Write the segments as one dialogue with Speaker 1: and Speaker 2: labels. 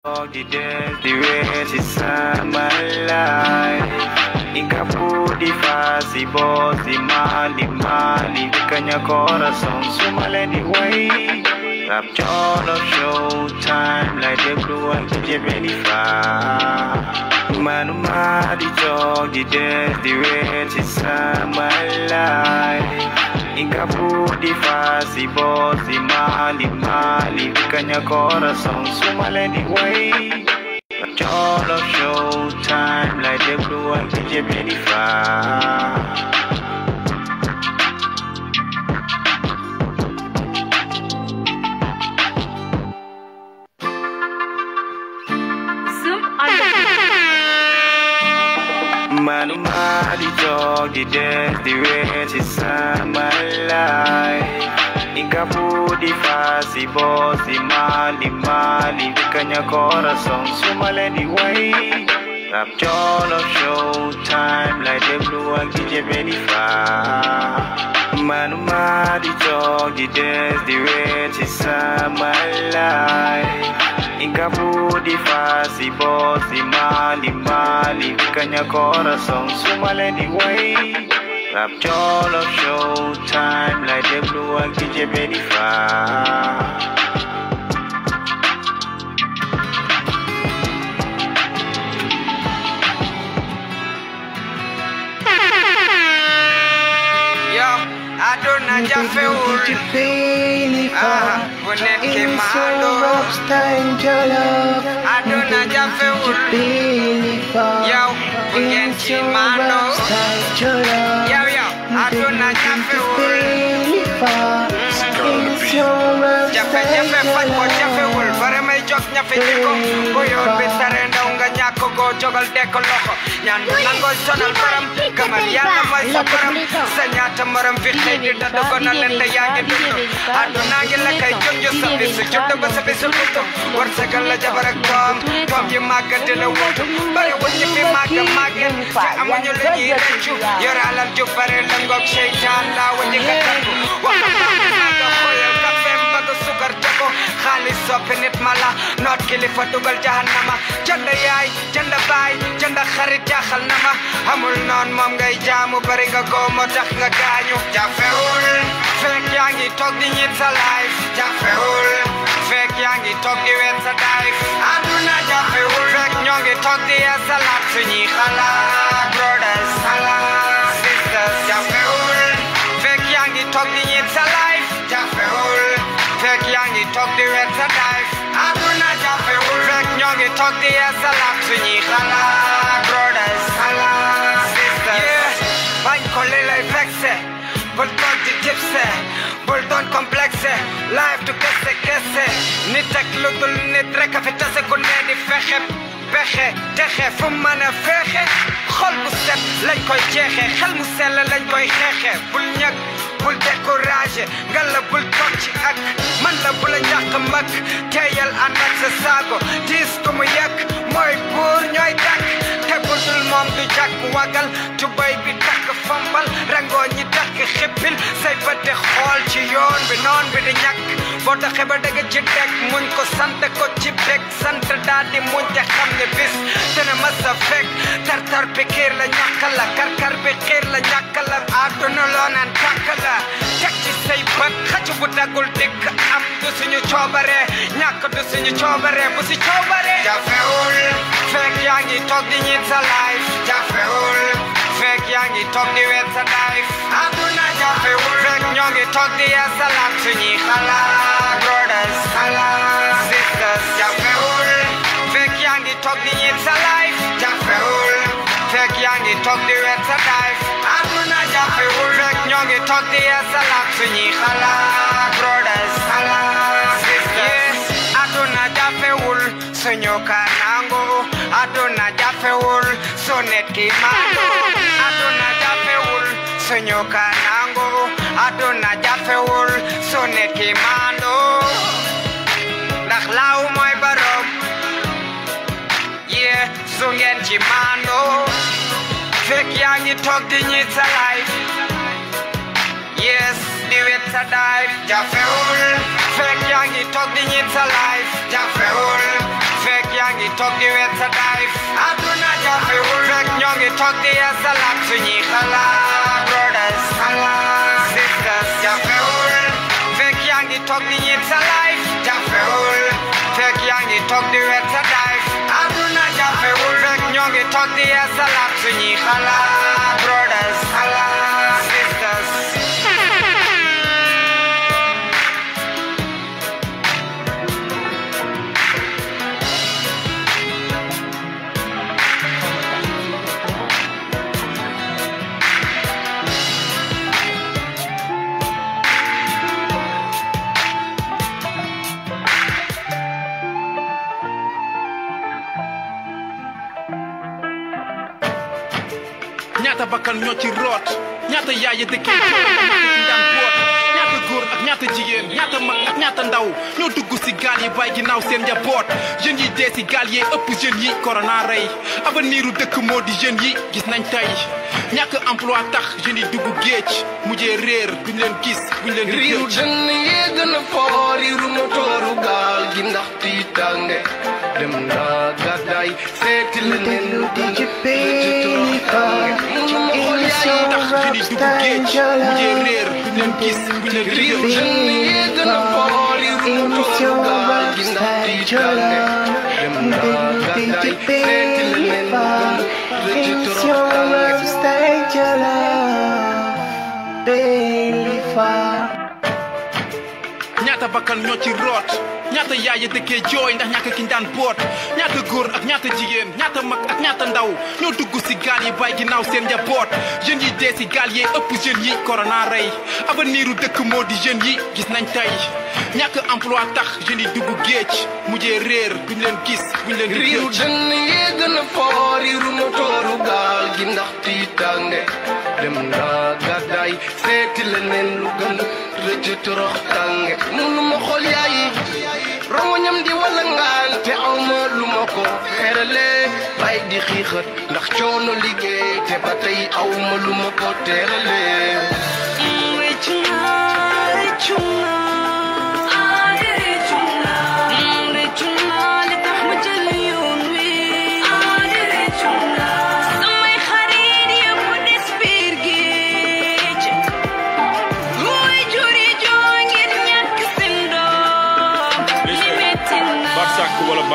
Speaker 1: The days, the ways inside my life. Ikapudi fasi bosi mali Vikanya corazón sumale the way. Rapture of showtime like the blue and the Jennifer. Manuma the dog, the days, the ways inside my life. Ikapudi fasi bosi mali Vikanya corazón sumale the way. All of showtime like the blue and the Jennifer. Manuma the dog, the days, the ways inside my life. Ikapudi fasi bosi mali Vikanya corazón sumale the way. Rapture of showtime like the blue and the Jennifer. Manuma the dog, the days, the ways inside my life. Ikapudi fasi bosi mali Vikanya corazón sumale the way. Rapture of showtime like the blue and the Jennifer.
Speaker 2: Adona Jafeul, Bonet Kemado, Adona Jafeul, Yo, Bonet Kemado, Yo, Adona Jafeul, Jafe, fight for Jafeul, Varamay Jok Nyafetiko, Boyo Betarenda Unga Nyako go Jogal Deko Loco, Nango Sonal Param, Kamaliana Maisaparam, Sanyata Maram Vitay, Dadogona Lenda Yangi, Adonagila Kaijon Service, Jotaba Sabisuto, Warsakala Jabarakam, Tom Yamaka de la Water, but when you be Maga, I'm on your lady, you're Alan Jupare Langok Shaitan, when you get Sugar Jaco, Halis up in it Mala, not Kili Fatugal Jahannama, Janda Yai, Janda Bai, Janda Harija Halnama, Hamul non Mamgai Jamu, Bariga Gomo, Takna Ganyu, Jafeul, Fake Yangi talk the it's alive, Jafeul, Fake Yangi talk the it's a dive, Aduna Jafeul, Fake Yangi talk the as a lot to Nihala, brothers, sisters, Jafeul, Fake Yangi talk the it's alive, Jafeul. Fake Yangi talk the reds a dive. Aduna Jafeul. Fake Yangi talk the as a lot to Nihala, brothers, sisters. Yeah, Bang Kolila Vexe, Bulldog the Gypsy, Bulldog Complexe, live to Kese, Nitek Ludul Nitreka Fitase Kuneni Feche, Beche, Teche, Fumana Feche, Holmuset, Lenkoy Jeche, Helmusella Lenkoy Heche, Bulnyak. Bul découragé ngalla bul toog ci ak man la bu la ñàkk mag teyal ànd ak sa saago diis ko mu yàgg mooy buur ñooy dàkk te budul moom du jàkk wagal tubay bi takk fambal rangoo ñi takk xippil say bët xool ci yoon bi noon bi di ñàkk boo taxee ba dëgg ci teg muñ ko sant ko ci bég sant daal di muñ te xam ne bis dina mas a fekk tartar bi xiir la ñàkk la karkar bi xiir la ñàkk la àdduna loo naan tàkk la teg ci say bët xëcc bu dagul dikk am du suñu coobare ñàkk du suñu coobare bu si coobare Jafeul fekk yaa ngi toog di ñit sa life Jafeul fekk yaa ngi toog di wet sa life àdduna jafewul fekk ñoo ngi toog di yeesalaat suñuy xalaat brothers sisters jafewul fekk yaa ngi toog di ñit sa life jafewul fekk yaa ngi toog di wet sa life àdduna jafewul fekk ñoo ngi toog di yeesalaat suñuy xalaat brothers sisters àdduna jafewul suñu kanango àdduna jafewul so net ki maango àdduna jafewul suñu kanango àdduna jafewul so net ki maando ndax laaw mooy barom yeah su ngeen ci maando fekk yaa ngi toog di ñit sa life yes di wet sa dive jafewul fekk yaa ngi toog di ñit sa life jafewul fekk ngi toog di wet sa daayif aduna jafewul rek ñoo ngi toog di yasalaat suñuy xalaat brothers sisters jafewul fekk yaa ngi toog di ñiit sa life jafewul fekk yaa ngi toog di wet sa daayif aduna jafewul rek ñoo ngi toog di yasalaat suñuy xalaat brothers sisters
Speaker 3: ñaata bakkan ñoo ci root ñaata yaay ya dëkkee ci daan boot ñaata góor ak ñaata jigéen ñaata mag ak ñaata ndaw ñoo dugg si gaal yi bàyyi ginnaaw seen njaboot jeunes yi dee si gaal yee ëpp jeunes yi corona rey avenir u dëkk moo di jeunes yi gis nañ tey ñàkk emploi tax jeunes yi dugg géej mujjee réer buñ leen gis buñ leen di
Speaker 4: riiru dënn yee gën a foor riiru motooru gaal gi ndax tiitange dem naa gàddaay seeti leneen lu gën a
Speaker 3: ñaata bakkan ñoo ci root ñaata yaay ya dëkkee jooy ndax ñàkk kiñ daan boot ñaata góor ak ñaata jigéen ñaata mag ak ñaata ndaw ñoo dugg si gaal yi bàyyi ginnaaw seen njaboot jeunes yi dee si gaal yee ëpp jeunes yi corona rey avenir u dëkk moo di jeunes yi gis nañ tey ñàkk emploi tax jeunes yi dugg géej mujjee réer buñ leen gis buñ leen di
Speaker 4: riiru dënn yee gën a foor riiru motooru gaal gi ndax tiitange dem naa gàddaay seeti leneen lu gën rëcc torox tànge munu ma xool yaayi rongoñam di wala ngaan te aw ma lu ma ko xerale bay di xiixat ndax coono liggéey te ba tey aw ma lu ma ko teerale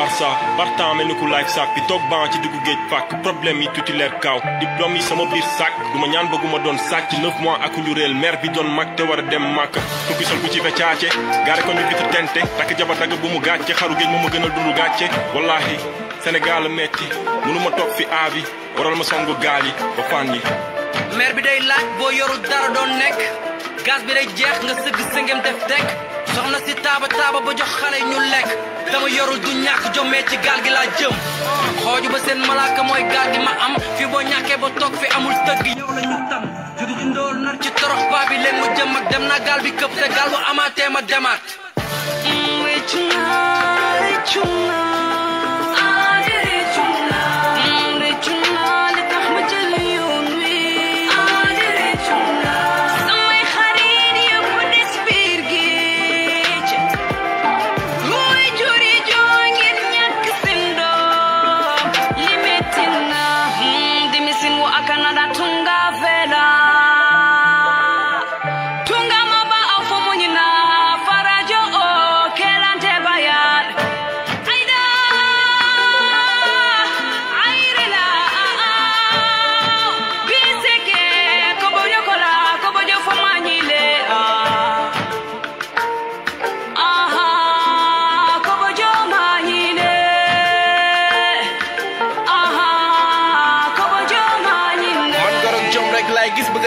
Speaker 5: Barça partant mel ni ku life sac di toog ban ci diggu géej fàkk problème yi tuuti leer kaaw diplôme yi sama biir sac duma ñaan bëgguma doon sàcc 9 mois ak njuréel mère bi doon mag te war a dem màkk tukki sol bu ci fecaace gaare ko ñu vitre tente takk jabar dagg bu mu gàcce xaru géej moo ma gënal dundu gàcce wallahi Sénégal metti mënuma toog fi aabi waral ma songu gaal yi ba fan yi
Speaker 6: mère bi day laaj boo yorul dara doon nekk gaz bi day jeex nga sëgg sëngem def tek soxna si taaba ba jox xale ñu lekk dama yorul du ñàkk jommee ci gaal gi laa jëm xooju ba seen malaaka mooy gaal gi ma am fi boo ñàkkee ba toog fi amul tëgg yow la ñu tam judu ci ndool nar ci torox baa bi leen mu jëm ak dem naa gaal bi këpp te gaal bu amaatee ma demaat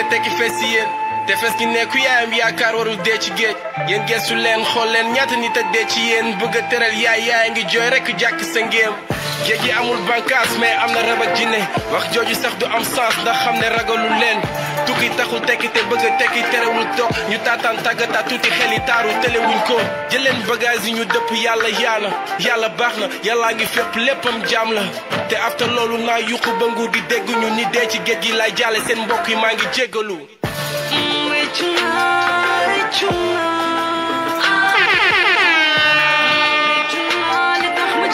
Speaker 4: tekki fees si yéen te fees gi nekku yaayam yaakaar warul dee ci géej yéen gestu leen xool leen ñaata nit a dee ci yéen bëgg a teral yaay ngi jooy rekk jàkk sa ngéem géej gi amul bànkaas mais am na rab ak jinne wax jooju sax du am sens ndax xam ne ragalu leen tukki taxul tekki te bëgg a tekki terewul toog ñu taataan tàggata tuuti xel yi taaru telewuñ ko jëleen bagage yi ñu dëpp yàlla baax na yàllaa ngi fépp léppam jaam la te after loolu naa yuqu ba nguur gi dégguñu ni dee ci géej gi lay jaale seen mbokk yi maa ngi jéggalu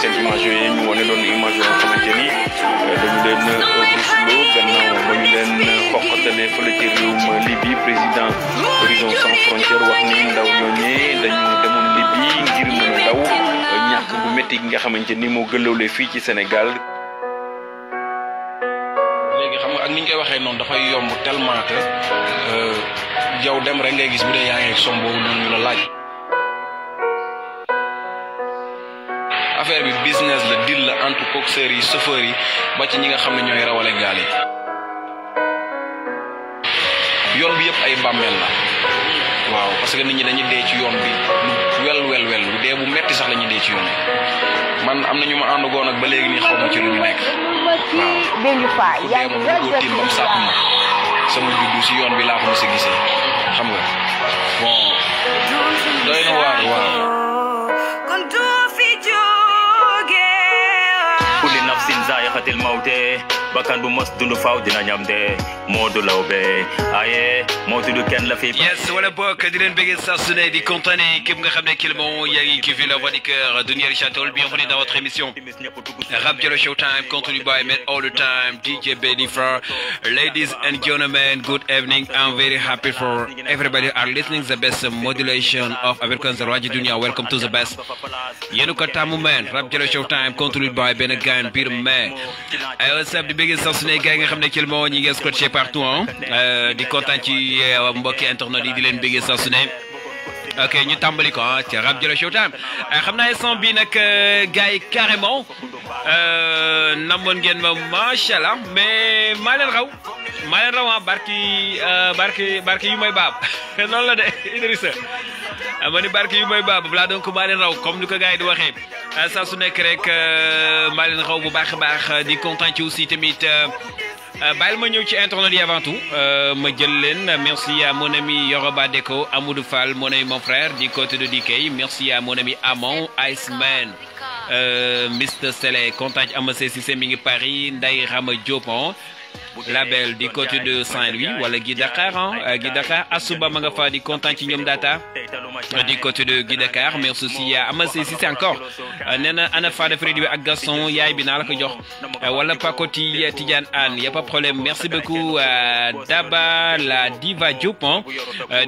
Speaker 5: seen image yooyu ñu wane doon
Speaker 7: xoxatale fële ci réewum Libye président Horizon Sans Frontières wax ni ndaw ñooñee dañu demoon Libye ngir mën a daw ñàkk bu métti gi nga xamante ni moo gëllawle fii ci Sénégal.
Speaker 8: léegi xam nga ak ni ñu koy waxee noonu dafay yomb tellement que yow dem rek ngay gis bu dee yaa ngi som boobu noonu ñu la laaj. affaire bi business la deal la entre coxeurs yi chauffeurs yi ba ci ñi nga xam ne ñooy rawale gaal yi yoon bi yëpp ay bàmmeel la waaw parce que nit ñi dañuy dee ci yoon bi lu dee bu metti sax la ñuy dee ci yoon bi man am na ñu ma àndagoon ak ba léegi nii xaw ma ci lu ñu nekk waaw ku dee moom lu ko tiim ba mu sàpp ma sama juddu si yoon bi laa ko mos a gisee xam nga bon doy na waar waaw.
Speaker 1: kulli nafsin zaa'iqatil mawti bakkan bu mos dund faaw dina ñam de Modou Lawbe aye moo tudd kenn la fi
Speaker 9: yes wala bokk di leen bëgg saa su ne di kontaane képp nga xam ne Clément yaa ngi kiifi la voix du cœur Dunia Richard-Toll bienvenue dans votre émission Rap Diallo Showtime continued by men all the time DJ Benifra. Ladies and gentlemen, good evening. I'm very happy for everybody are listening the best modulation of African Radio Dunia. Welcome to the best yéen ko tàmm men Rap Diallo Showtime continued by benn gaan biir mais ay what's up di bëgg saa su ne gars yi nga xam ne Clément ñi ngi scotché partout di kontaan ci mbokki internet yi di leen bëgg saa su ne ok ñu tàmbali ko ci Rap Diallo Showtime xam naa instant bii nag gars yi carrément namoon ngeen ma macha allah mais maa leen raw barki yu may baab noonu la de Idrissa ma ni barki yu may baab voilà donc maa leen raw comme ni ko gars yi di waxee saa su nekk rek maa leen raw bu baax a baax di kontaan ci aussi tamit bàyyil ma ñëw ci internet yi avant tout ma jël leen merci à mon ami Yoroba Deko Amadou Fall mon ami mon frère du côté de DK merci à mon ami Amon Iceman Mr Sele kontaan ci Amassé Cissé mi ngi Paris Ndeye Rama Diop label du côté de Saint-Louis wala Guy Dakar Guy Dakar Asuba ma nga fa di kontaan ci ñoom data du côté de Guy Dakar merci aussi à Amassé Cissé encore nee na ana Fada Freddy ak Gaston yaay bi naa la ko jox wala Pakoti Tidiane Anne y a pas problème merci beaucoup Daba la Diva Diop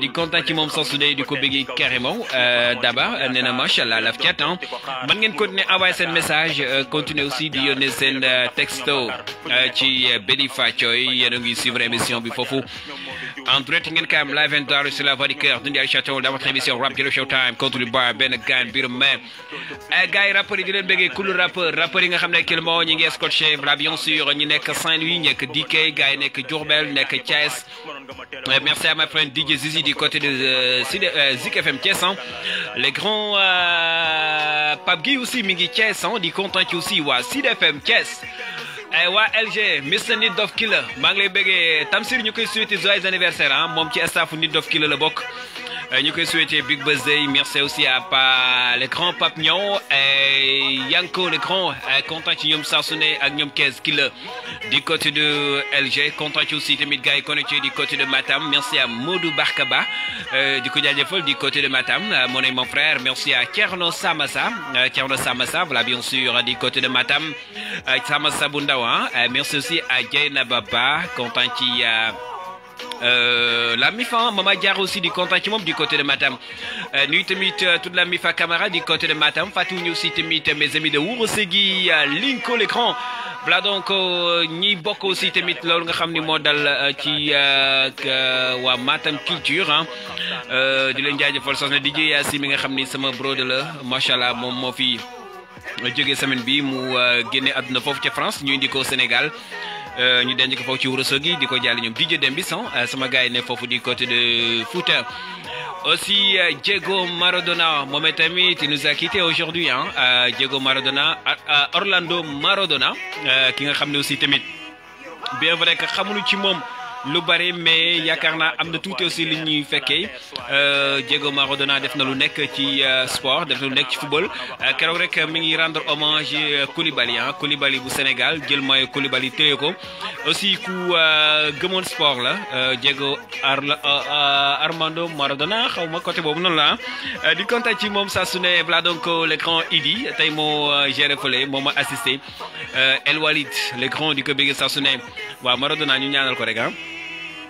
Speaker 9: di kontaan ci moom sax su dee di ko bëggee carrément Daba nee na machallah laf cat man ngeen continuer envoyer seen message continuer aussi di yónnee seen texto ci Bédifa Thioy yéen a ngi suivre émission bi foofu en direct ngeen kaam live and direct sur la voix du cœur Dunia Richard-Toll dans votre émission Rap Diallo Showtime continue by benn gaan biir mais gars yi rappeurs yi di leen bëggee cool rappeurs yi nga xam ne Clément ñi ngi scotché là bien sûr ñi nekk Saint-Louis nekk DK gars yi nekk Diourbel nekk Thiès merci à ma friend DJ Zizi du côté de Zik FM Thiès les grands Pape Guy aussi mi ngi Thiès di kontaan ci aussi waa Sid FM Thiès waa LG Mr Nit Dof Killer maa ngi lay bëggee Tamsir ñu koy souhaiter joyeux anniversaire moom ci staffu Nit Dof Killer la bokk ñu koy souhaiter big birthday merci aussi à le grand Pape Nion et Yanko le grand kontaan ci ñoom saa su ne ak ñoom 15 Killer du côté de LG kontaan ci aussi tamit gars yi connecté du côté de Matam merci à Modou Barkaba di ko jaajëfal du côté de Matam mon ami mon frère merci à Thierno Samassa voilà bien sûr du côté de Matam Samassa bu ndaw merci aussi à Dieyna Baba kontaan ci la MIFA Mama Diar aussi di kontaan ci moom du côté de Matam nuyu tamit toute la MIFA Camara du côté de Matam fàttewuñu aussi tamit mes amis de Wourossogui Linko l'écran voilà donc ñi bokk aussi tamit loolu nga xam ni moo dal ci waa Matam culture di leen jaajëfal sos na DJ Yassi mi nga xam ni sama brode la macha allah moom moo fi jógee semaine bi mu génne àdduna foofu ca France ñu indi ko Sénégal ñu denc ko foofu ci Wourossogui di ko jàll ñoom DJ Dembisan sama gars yi ne foofu du côté de Fouta aussi Diego Maradona moom tamit il nous a quitté aujourd'hui Diego Maradona Orlando Maradona ki nga xam ne aussi tamit bien vrai que xamuñu ci moom lu bari mais yaakaar naa am na tuuti aussi li ñuy fekkee Diego Maradona def na lu nekk ci sport def na lu nekk ci football keroog rek mi ngi rendre hommage Koulibaly bu Sénégal jël mooy Koulibaly téye ko aussi ku gëmoon sport la Diego Armando Maradona xaw ma côté boobu noonu la di kontaan ci moom saa su ne voilà donc le grand Idi tey moo géré fële moo ma assisté El Walid le grand di ko bëgg saa su ne waaw Maradona ñu ñaanal ko rek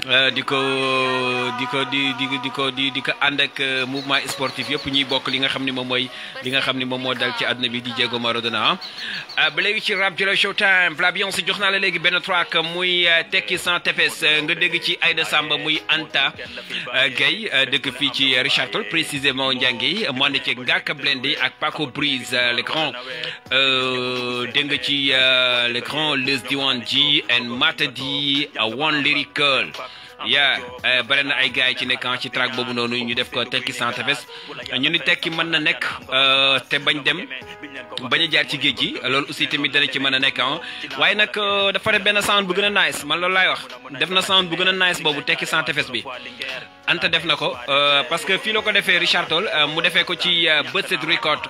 Speaker 9: di ko ànd ak mouvement sportif yëpp ñuy bokk li nga xam ni moom mooy li nga xam ni moom moo dal ci àdduna bi di Diego Maradona ba léegi ci Rap Jolo Showtime Flavion si jox naa la léegi benn track muy tekki sans tefes nga dégg ci Aïda Samba muy Anta Gueye dëkk fii ci Richard Toll précisément Ndiangi mu ànd ci Ngaka Blindé ak Paco Brise le grand dégg nga ci le grand Les Diwan G and Matadi One Lyrical bare na ay gars yi ci nekk ci track boobu noonu ñu def ko tekki sans tefes ñu ni tekki mën na nekk te bañ a jaar ci géej gi loolu aussi tamit dana ci mën a nekk waaye nag dafa def benn sound bu gën a nice man loolu laay wax def na sound bu gën a nice boobu tekki sans tefes bi Anta def na ko parce que fii la ko defee Richard Toll mu defee ko ci Budset Record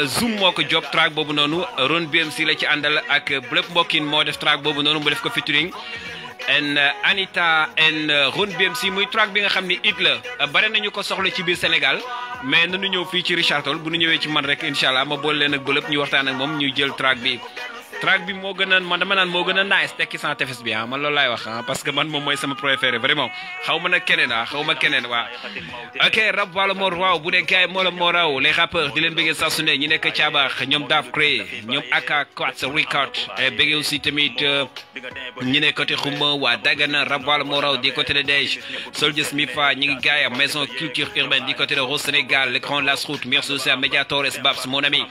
Speaker 9: Zoom moo ko job track boobu noonu Ron BMC la ci àndal ak Blep Mbokkin moo def track boobu noonu mu def ko featuring and Anita and Ron BMC muy track bi nga xam ni it la bare nañu ko soxla ci biir Sénégal mais nañu ñëw fii ci Richard Toll bu ñu ñëwee ci man rek incha allah ma boole leen ak Blep ñu waxtaan ak moom ñuy jël track bi moo gën a man dama naan moo gën a nice tekki sans tefes bi man loolu laay wax parce que man moom mooy sama préféré vraiment xaw ma nag keneen xaw ma keneen waa ok rap wala moo raw bu dee gars yi moo la moo raw les rappeurs di leen bëggee saa su ne ñi nekk Caabax ñoom Daf Cré ñoom Aka Quats Record bëggee aussi tamit ñi ne côté Xuma waa Dagana rap wala moo raw di côté de Dej Soldiers Mifa ñi ngi gars maison culture urbaine di côté de Rose Sénégal le grand Las Route merci aussi à Mediatores Babs mon ami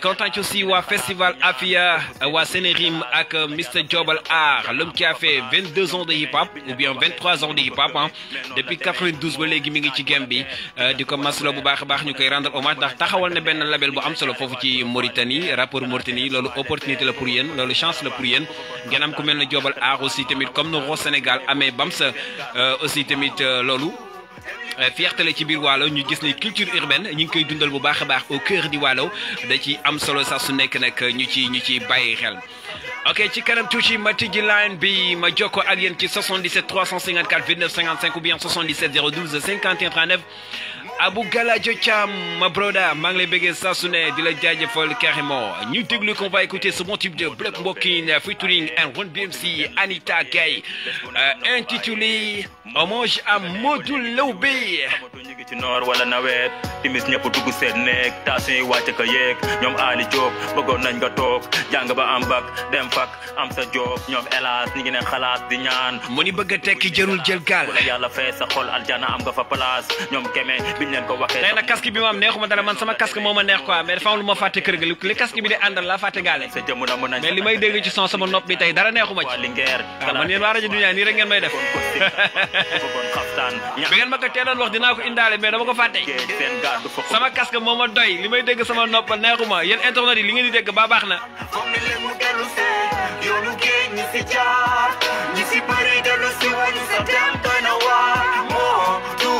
Speaker 9: content aussi waa festival Afia waa Sénérim ak Mr Jobal Art l'homme qui a fait 22 ans de hip-hop ou bien 23 ans de hip-hop depuis 92 ba léegi mi ngi ci game bi di ko maslo bu baax a baax ñu koy rendre hommage ndax taxawal na benn label bu am solo foofu ci Mauritanie rapport Mauritanie loolu opportunité la pour yéen loolu chance la pour yéen ngeen am ku mel ne Jobal Art aussi tamit comme no Rose Sénégal amee Bamsa aussi tamit loolu fierté la ci biir Waalo ñu gis ni culture urbaine ñu ngi koy dundal bu baax a baax au cœur di Waalo da ci am solo sax su nekk nag ñu ci bàyyi xel ok ci kanam tuuti ma tijji line bi ma jokkoo ak yéen ci 77 354 29 55 ou bien 77 012 51 39 Abou Galadio Thiam ma broda maa ngi lay bëggee saa su ne di la jaajëfal carrément ñu déglu qu'on va écouter ce bon type de Blep Mbokkin featuring and Ron BMC Anita Gueye intitulé hommage à Modou Lowbé
Speaker 1: ci noor wala nawet timis ñëpp dugg seen nekk taasuy wàcc ka yeeg ñoom Ali Diop bëggoon nañ nga toog jàng ba am bac dem fak am sa job ñoom hélas ñi ngi ne xalaat di ñaan
Speaker 9: mu ni bëgg a tekki jërul jël gaal
Speaker 1: la yàlla fee sa xol aljana am nga fa place ñoom keme biñ leen ko waxee
Speaker 9: tey nag casque bi ma am neexuma dara man sama casque moo ma neex quoi mais dafa am lu ma fàtte kër ga li casque bi di àndal la fàtte gaale
Speaker 1: sa jëmm na mën nañ
Speaker 9: mais li may dégg ci son sama nopp bi tey dara neexuma ci man yéen waa rajo Dunia nii rek ngeen may def bi ngeen ma ko teeloon wax dinaa ko indaale mais dama ko fàtte sama casque moo ma doy li may dégg sama nopp neexuma yéen internet yi li ngeen di dégg ba baax na
Speaker 10: yoonu géej ñi si jaar ñi si bëri dellu si wuñ sa dem doy na waar moo du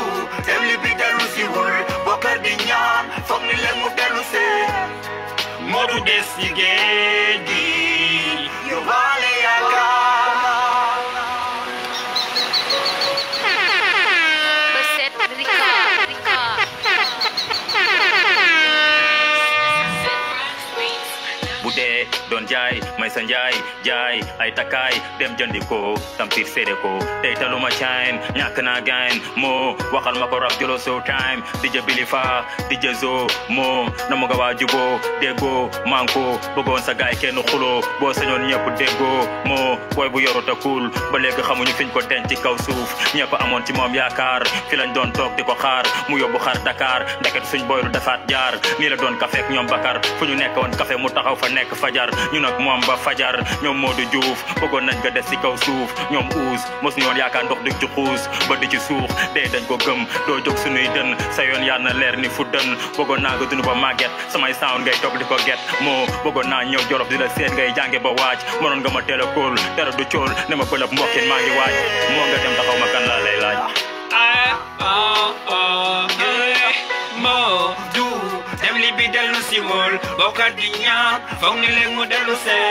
Speaker 10: dem li bi dellu si wul bokkar di ñaan foog ni leen mu dellu see moo du des si géej gi yóbbaale yaakaar
Speaker 1: doon jaay may sa njaay jaay ay takkaay dem jëndi ko tampir séedé ko tey taluma chain ñàkk naa gain moo waxal ma ko Rap Jolo Showtime DJ Bilifa DJ Zo moo na mu nga waa juboo déggoo manko bëggoon sa gaay kenn xuloo boo sañoon ñëpp déggoo moo booy bu yoru ta cool ba léegi xamuñu fiñ ko denc ci kaw suuf ñëpp amoon ci moom yaakaar fi lañ doon toog di ko xaar mu yóbbu xaar Dakar ndeket suñ boylu defaat jaar nii la doon café ak ñoom Bakar fu ñu nekkoon café mu taxaw fa nekk fajar ñu nag moom ba fajar ñoom Modou Diouf bëggoon nañ nga des ci kaw suuf ñoom uus mos ñu woon yaakaar ndox dig ci xuus ba di ci suux dee dañ ko gëm doo jóg suñuy dën sa yoon yal na leer ni fu dën bëggoon naa nga dund ba màgget samay sound ngay toog di ko get moo bëggoon naa ñëw Jolof di la seet ngay jànge ba waaj mënoon nga ma teel a kóol dara du cool ne ma Blep Mbokkin maa ngi waaj moo nga dem taxaw ma kan laa lay laaj
Speaker 10: moo du dem li bi dellu si wul bokkat di ñaan foog ni leen mu dellu see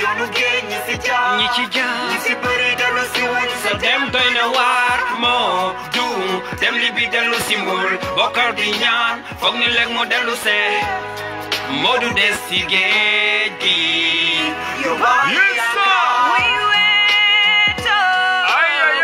Speaker 10: yoonu géej ñi si jaar
Speaker 9: ñi ci jaar
Speaker 10: ñi si bëri dellu si wul
Speaker 9: sa dem doy na waar moo du dem li bi dellu si wul bokkat di ñaan foog ni leen mu dellu see moo du des ci géej gi
Speaker 10: yóbbaale yaakaar
Speaker 9: ay ay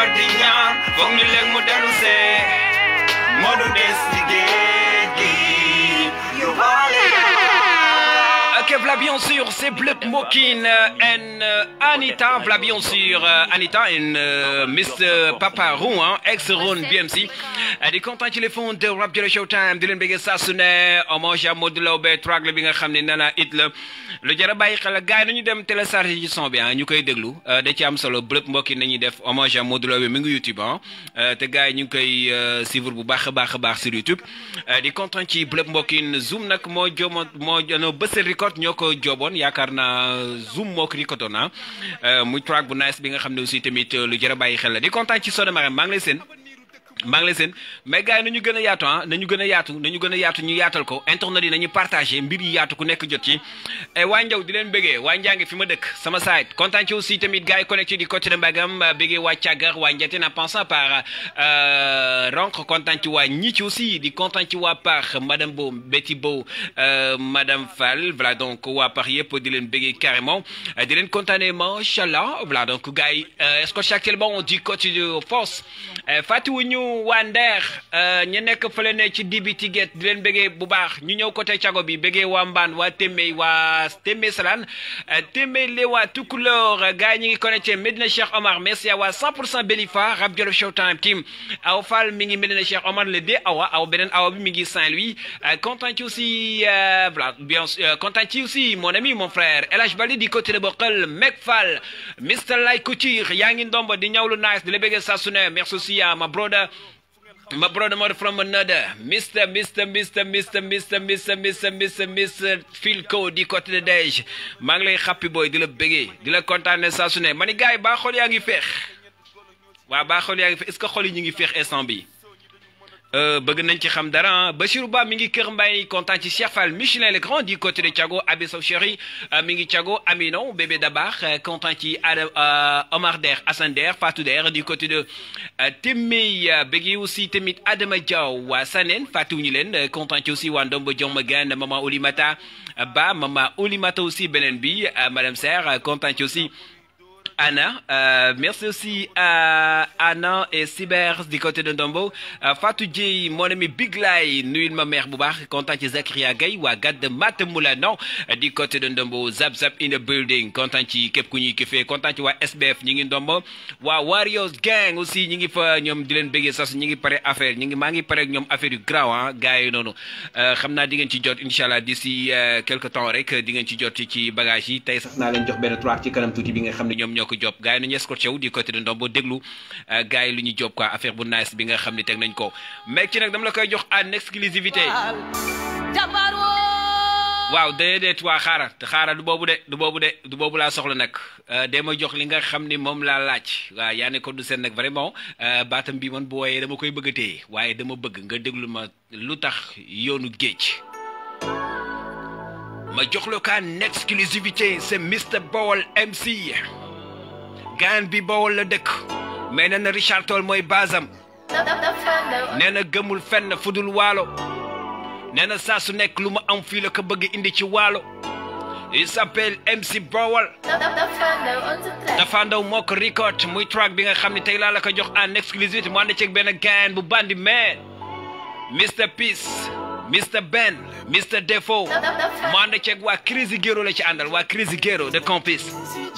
Speaker 10: bokkar di ñaan foog ni léegi mu dellu see moo du des ci géej gi yóbbaale
Speaker 9: Ok, voilà bien sûr, c'est Bleu Smoking and Anita, voilà bien sûr, Anita and Mr. Papa Rouen, ex-Ron BMC. Di kontaan ci les fonds de Rap Jolly Showtime di leen bëgg saa su ne hommage à Modou Lo be track la bi nga xam ne nana it la lu jar a bàyyi xel gars yi nañu dem télécharger ci son bi ñu koy déglu da ci am solo Bleu Smoking nañuy def hommage à Modou Lo bi mi ngi YouTube te gars yi ñu ngi koy suivre bu baax a baax sur YouTube di kontaan ci Bleu Smoking Zoom nag moo Bësel Record ñoo ko jooboon yaakaar naa Zoom moo ko rikotoon muy track bu nice bi nga xam ne aussi tamit lu jar a bàyyi xel la di kontaan ci Soda Marème maa ngi lay seen mais gars yi nañu gën a yaatu nañu gën a yaatu ñu yaatal ko internet yi nañu partagé mbir yi yaatu ku nekk jot ci waa Njaw di leen bëggee waa Njangi fi ma dëkk sama site kontaan ci aussi tamit gars yi connecté di côté de Mbagam bëggee waa Càggar waa Njatène en passant par Ronk kontaan ci waa ñi ci aussi di kontaan ci waa Par madame Bo Betty Bo madame Fall voilà donc waa Par yëpp di leen bëggee carrément di leen kontaanee machallah voilà donc gars yi escorte actuellement du côté de Force fàttewuñu waa Ndeer ñu nekk fële ne ci dibi tiget di leen bëggee bu baax ñu ñëw côté Cago bi bëggee waa Mbaan waa Témé waa Témé Salaan Témé le waa Tukulóor gars yi ñu ngi connecté Medina Cheikh Omar merci à waa 100% Belifa Rap Jolly Showtime team aw Fall mi ngi Medina Cheikh Omar le dé aw beneen awa bi mi ngi Saint-Louis content ci aussi voilà bien content ci aussi mon ami mon frère El Hadj Bali di côté de Bokkal Mek Fall Mr Lay Couture yaa ngi ndomba di ñawlu nice di la bëggee saa su ne merci aussi à my brother from another Mr Philco di côté de Dej maa ngi lay happy boy di la bëggee di la kontaane saa su ne ma ni gars yi baa xol yaa ngi feex waaw baa xol yaa ngi feex est-ce que xol yi ñu ngi feex instant bi bëgg nañ ci xam dara Bachirou Ba mi ngi Kër Mbay kontaan ci Cheikh Fall Michelin le grand du côté de Thiago Abi Sow chéri mi ngi Thiago Aminon bébé Dabar kontaan ci Omar Der Assane Der Fatou Der du côté de Témé bëgg aussi tamit Adama Diaw waa Sanen Fatou ñu leen kontaan ci aussi waa Ndombo Dioma Gane maman Oulimata Ba maman Oulimata aussi beneen bi madame Serre kontaan ci aussi Anna, merci aussi à Anna et Cyber du côté de Ndombo. Fatou Djei, mon ami Big Lay, nuyul ma mère bu baax kontaan ci Zakaria Gaye waa Gade Matamula non du côté de Ndombo Zap in a building kontaan ci képp ku ñuy kifee kontaan ci waa SBF ñi ngi Ndombo waa Warriors Gang aussi ñi ngi fa ñoom di leen bëggee sas ñi ngi pare affaire maa ngi pare ak ñoom affaire yu graw gars yi noonu xam naa di ngeen ci jot inchallah d'ici quelque temps rek di ngeen ci jot ci bagage yi tey sax naa leen jox benn track ci kanam tuuti bi nga xam ne ñoom ko job gars yi nañu escorté wu du côté de Ndombo déglu gars yi lu ñu job quoi affaire bu nice bi nga xam ne teg nañ ko mais ci nag dama la koy jox en exclusivité waaw déedéet waa xaaral du boobu laa soxla nag dee ma jox li nga xam ni moom laa laaj waaw yaa ne ko du seen nag vraiment baatam bi man bu wooyee dama koy bëgg a téye waaye dama bëgg nga déglu ma lu tax yoonu géej ma jox la ko en exclusivité c'est Mr Bawol MC gaan bi Bawol la dëkk mais nee na Richard Toll mooy basam nee na gëmul fenn fudul waalo nee na saa su nekk lu ma am fii la ko bëgg indi ci waalo il s'appelle MC Bawol dafa ndaw moo ko record muy track bi nga xam ne tey laa la ko jox en exclusivité mu ànd ceeg benn gaan bu bandi mais Mr Peace Mr Ben Mr Defo mu ànd ceeg waa Crazy Gero la ci àndal waa Crazy Gero de Campus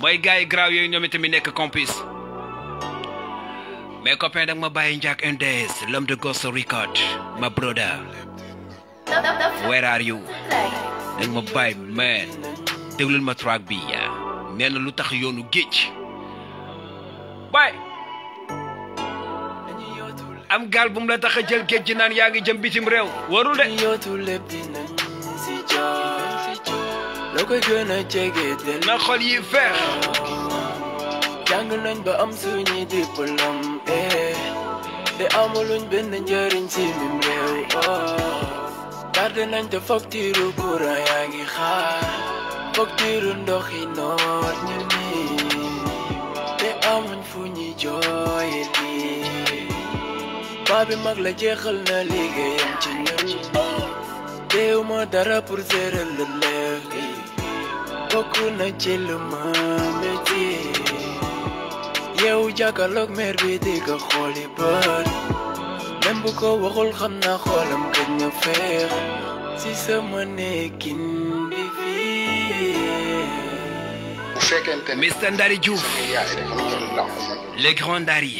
Speaker 9: mooy gars yi graaw yooyu ñoom itamit nekk Campus mes copains da nga ma bàyyi Ndiak NDS l'homme de Ghost Record my brother where are you da nga ma bàyyi man déglul ma track bi nee na lu tax yoonu géej bàyyi am gaal bu mu la tax a jël géej gi naan yaa ngi jëm bitim réew warul de na xol yi feex
Speaker 11: jàng nañ ba am suñuy diplôme te amuluñ benn njëriñ si mim réew garde nañ te facture courant yaa ngi xaar facture ndox yi noot ñu nii te amuñ fu ñuy jooye nii baa bi mag la jeexal na liggéeyam ci ñun teew ma dara pour gérer le léegi bokk na ci lu ma métti yeewu jàkkaarloog meer bi di ko xooli bët même bu ko waxul xam naa xoolam gëj na feex si sama nekkin bi fii.
Speaker 9: Mr Ndari Diouf le grand Ndari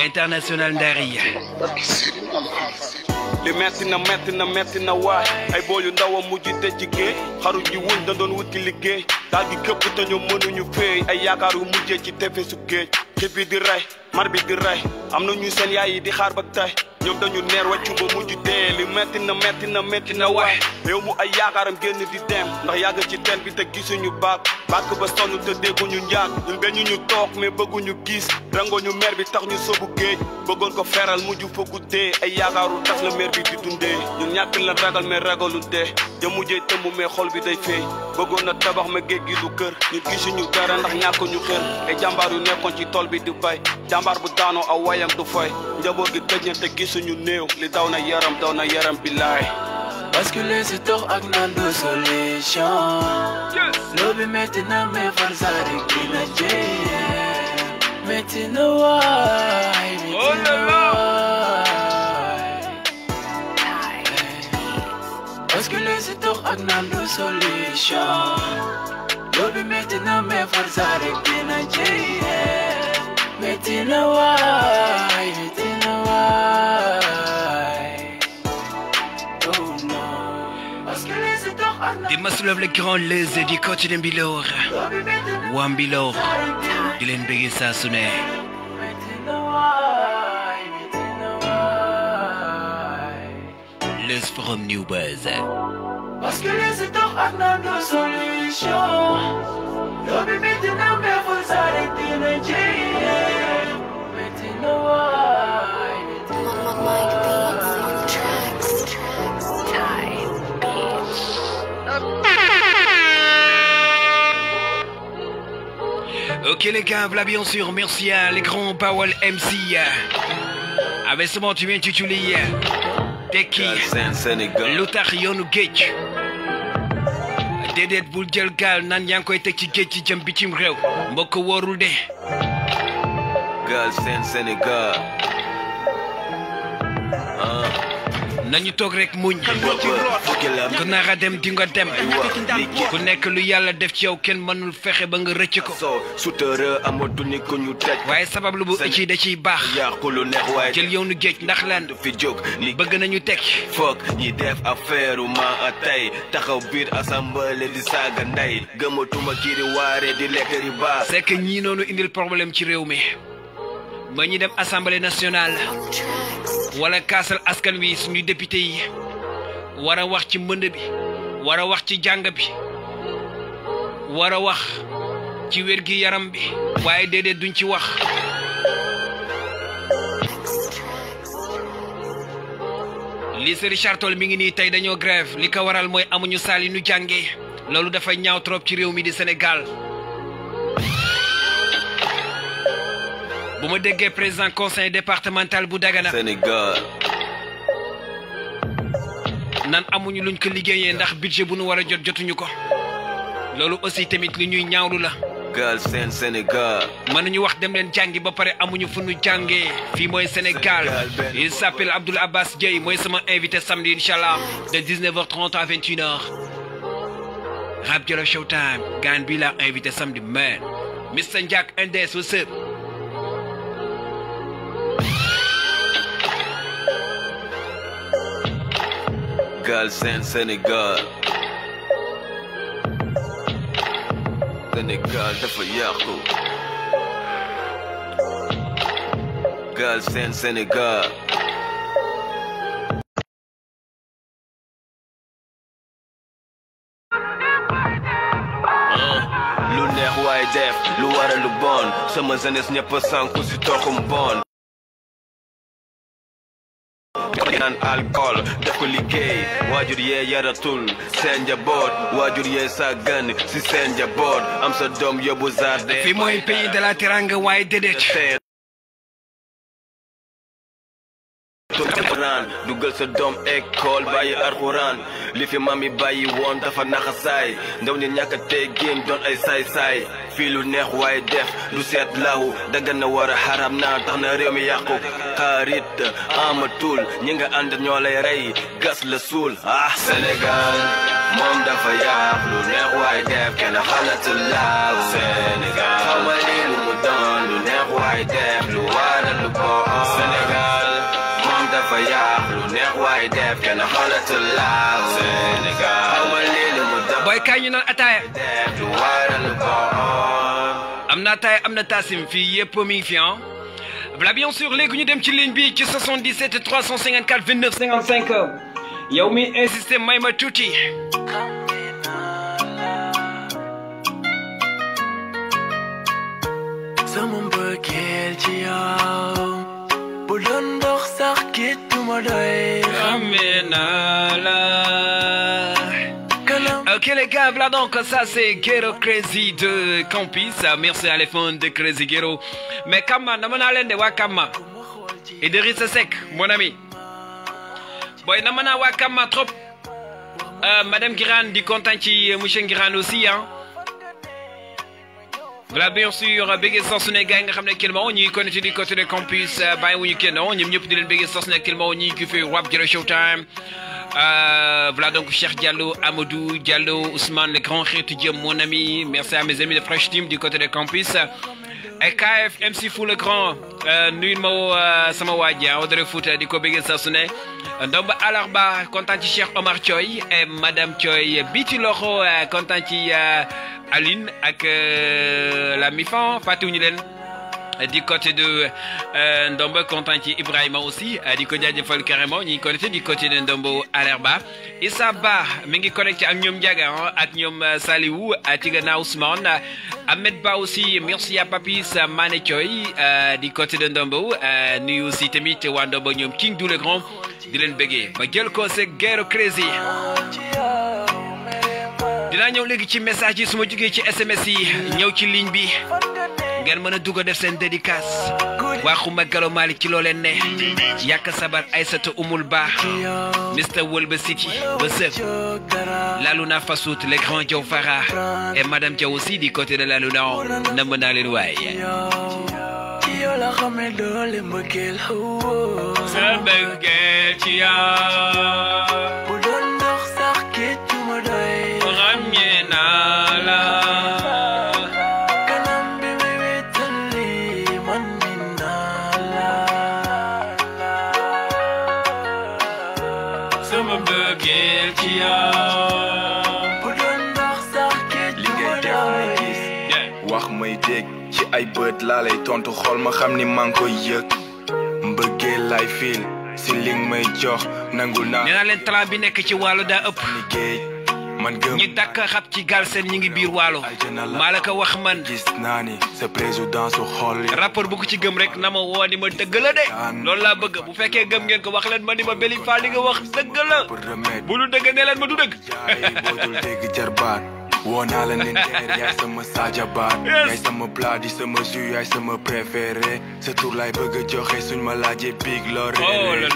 Speaker 9: international Ndari.
Speaker 12: li metti na waay ay booyu ndaw a mujj te ci géej xaru ji wuñ da doon wuti liggéey daal di këpp te ñu mënuñu féey ay yaakaar yu mujjee ci tefesu géej xiif bi di rey mar bi di rey am na ñu seen yaay yi di xaar ba tey ñoom dañu neer wàccu ba mujj dee li metti na waay réew mu ay yaakaaram génn di dem ndax yàgg ci teen bi te gisuñu bàkk ba sonn te dégguñu njaag ñun dañu ñu toog mais bëgguñu gis rangoñu mer bi tax ñu sóobu géej bëggoon ko feral mujj fa guddee ay yaakaaru tax la mer bi di dundee ñun ñàkk la ragal mais ragalu dee ja mujjee tëmb mais xol bi day feey bëggoon na tabax mais géej gi du kër ñun gisuñu dara ndax ñàkkuñu kër ay jàmbaar yu nekkoon ci tool bi di bay jàmbaar bu daanoo aw wayam du fay njaboot gi tëj na te gisuñu néew li daw na yaram billaay
Speaker 11: basculer si tox ak naan du solution loo bi metti na mais farsaari dina jee metti na waay basculer si tox ak naan du solution loo bi metti na mais farsaari dina jee metti na waay
Speaker 9: Di masulov le grand leze di coach de Mbilor Wambilor di leen bëgg saa su ne Les from New Buzz
Speaker 11: parce que les temps ak na no solution lo bi metti na me for sare dina jee metti na waay Mike Beats on the tracks
Speaker 9: Ok les gars, là bien sûr, merci à les grands Powell MC. Avec ce moment tu viens tituler Teki Lutar Yoonu Géej déedéet bul jël gaal naan yaa ngi koy teg ci géej ci jëm bitim réew mbokk wóorul de
Speaker 13: Galsen Sénégal
Speaker 9: nañu toog rek muñ ku nara dem di nga dem ku nekk lu yàlla def ci yow kenn mënul fexe ba nga rëcc ko
Speaker 13: sutura amatul ni ko ñu tej
Speaker 9: waaye sabab lu bu ëcc da ciy baax
Speaker 13: yàqu lu neex waaye
Speaker 9: jël yoonu géej ndax lan
Speaker 13: fi jóg li
Speaker 9: bëgg nañu teg
Speaker 13: foog ñi def affaire ma a tey taxaw biir assemblée di saaga ndey gëmatuma kii di waare di lekk riba
Speaker 9: c'est que ñii noonu indil problème ci réew mi ba ñu dem assemblée nationale wala kaasal askan wi suñu député yi war a wax ci mbënd bi war a wax ci jàng bi war a wax ci wér gi yaram bi waaye déedéet duñ ci wax lycée Richard Toll mi ngi nii tey dañoo grève li ko waral mooy amuñu saal yi ñu jàngee loolu dafay ñaaw trop ci réew mi di Sénégal bu ma déggee président conseil départemental bu Dagana
Speaker 13: Sénégal
Speaker 9: nan amuñu luñ ko liggéeyee ndax budget bu nu war a jot jotuñu ko loolu aussi tamit li ñuy ñaawlu la
Speaker 13: Galsen Sénégal
Speaker 9: mënuñu wax dem leen jàngi ba pare amuñu fu ñu jàngee fii mooy Sénégal il s'appelle Abdoul Abbas Dieye mooy sama invité samedi inchallah de 19h30 à 21h Rap Jolof Showtime gaan bi la invité samedi man Mr Ndiak Indes what's up
Speaker 13: Galsen Sénégal Sénégal dafa yàqu Galsen Sénégal lu neex waay def lu waral lu bon sama jeunesse ñëpp sànku si toxum bon naan alcool def ko liggéey waajur yee yaratul seen njaboot waajur yee sàggan si seen njaboot am sa doom yóbbu jardin
Speaker 9: fii mooy pays de la teranga waaye déedéet
Speaker 13: dugal sa doom école bàyyi arxuraan li fi mami bàyyi woon dafa naxasaay ndaw ñi ñàkk a teggin doon ay saay-saay fii lu neex waaye def lu seet law dagan na war a xaram naa tax na réew mi yàqu xarit amatul ñi nga ànd ñoo lay rey gas la suul Sénégal moom dafa yàq lu neex waaye def kenn xalatul laaw Sénégal xamal li lu mu doon lu neex waaye def lu waral lu bon Sénégal moom dafa yàq lu neex waaye def kenn xalatul laaw Sénégal xamal li lu mu doon
Speaker 9: boy kaay ñu naan ataaya
Speaker 13: def lu waral lu bon
Speaker 9: am na ataaya am na taasim fii yëpp mi ngi fi voilà bien sûr léegi ñu dem ci ligne bi ci 77 354 29 55 yow mi insisté may ma tuuti
Speaker 11: sama mbëggeel ci yow bu doon ndox sax kituma doy
Speaker 9: xamee naa la. Ok les gars, voilà donc ça c'est Ghetto Crazy de Campus. Merci à les fans de Crazy Ghetto. Mais Kama, namana lende wa Kama. Idrissa Seck, mon ami. Boy, namana wa Kama trop. Madame Giran dit content ci monsieur Giran aussi hein. Voilà bien sûr béggee saa su ne gars yi nga xam ne actuellement ñuy connecté du côté de Campus bàyyi wuñu kenn ñoom ñëpp di leen béggee saa su ne actuellement ñuy ki fi Rap Diallo Showtime. Voilà donc Cheikh Diallo, Amadou Diallo, Ousmane, le grand Khirti mon ami. Merci à mes amis de Fresh Team du côté de Campus. Et KF, MC Fou le grand, nuit mo Samawadia, Audrey Foot du Kobégué Sassoune. Ndomba Alarba, content Cheikh Omar Choy et Madame Choy. Biti Loro, content Aline avec la Mifan, Fatou Nilen. Du côté de Ndombo, content Ibrahima aussi. Du côté de Fol carrément, il connecté du côté de Ndombo Alerba. Et ça va, mais connecté à Nyom Diaga, à Nyom Saliou, à Tigana Ousmane. Ahmed Ba aussi, merci à Papis Mané Choy, du côté de Ndombo. Nous aussi, Temit et Wandombo Nyom King Dou le grand, Dylan Bégué. Ma gueule, c'est Ghetto Crazy. Dina ñëw léegi ci message yi su ma jógee ci SMS yi ñëw ci ligne bi ngeen mën a dugg def seen dédicace waxuma Galo Malick ci loo leen ne yàq sabar Aïssata Oumoul Ba Mr Wolba City ba sëf Lalouna Fassout les grands Diaw Fara et Madame Diaw aussi du côté de Lalouna namm naa leen waay sa mbëggeel ci yow
Speaker 14: wax may dégg ci ay bët laa lay tontu xool ma xam ni maa ngi koy yëg mbëggeel lay fiil si li nga may jox nangul naa.
Speaker 9: nee naa leen talent bi nekk ci wàllu daa ëpp.
Speaker 14: man gëm
Speaker 9: ñi dàkk xab ci Galsen ñi ngi biir waalo maa la ko wax man.
Speaker 14: gis naa ni sa président su xool.
Speaker 9: rapport bu ko ci gëm rek na ma woo ni ma dëgg la de. loolu laa bëgg bu fekkee gëm ngeen ko wax leen ma ni ma Beli Fall li nga wax dëgg la. bu lu dëgg nee leen ma du dëgg.
Speaker 14: bootul dégg jarbaat. woo naa la ne teer yaay sama Sadia Baat. yaay sama plat di sama jus yaay sama préféré. sa tur laay bëgg a joxe suñ ma laajee big loo réeré.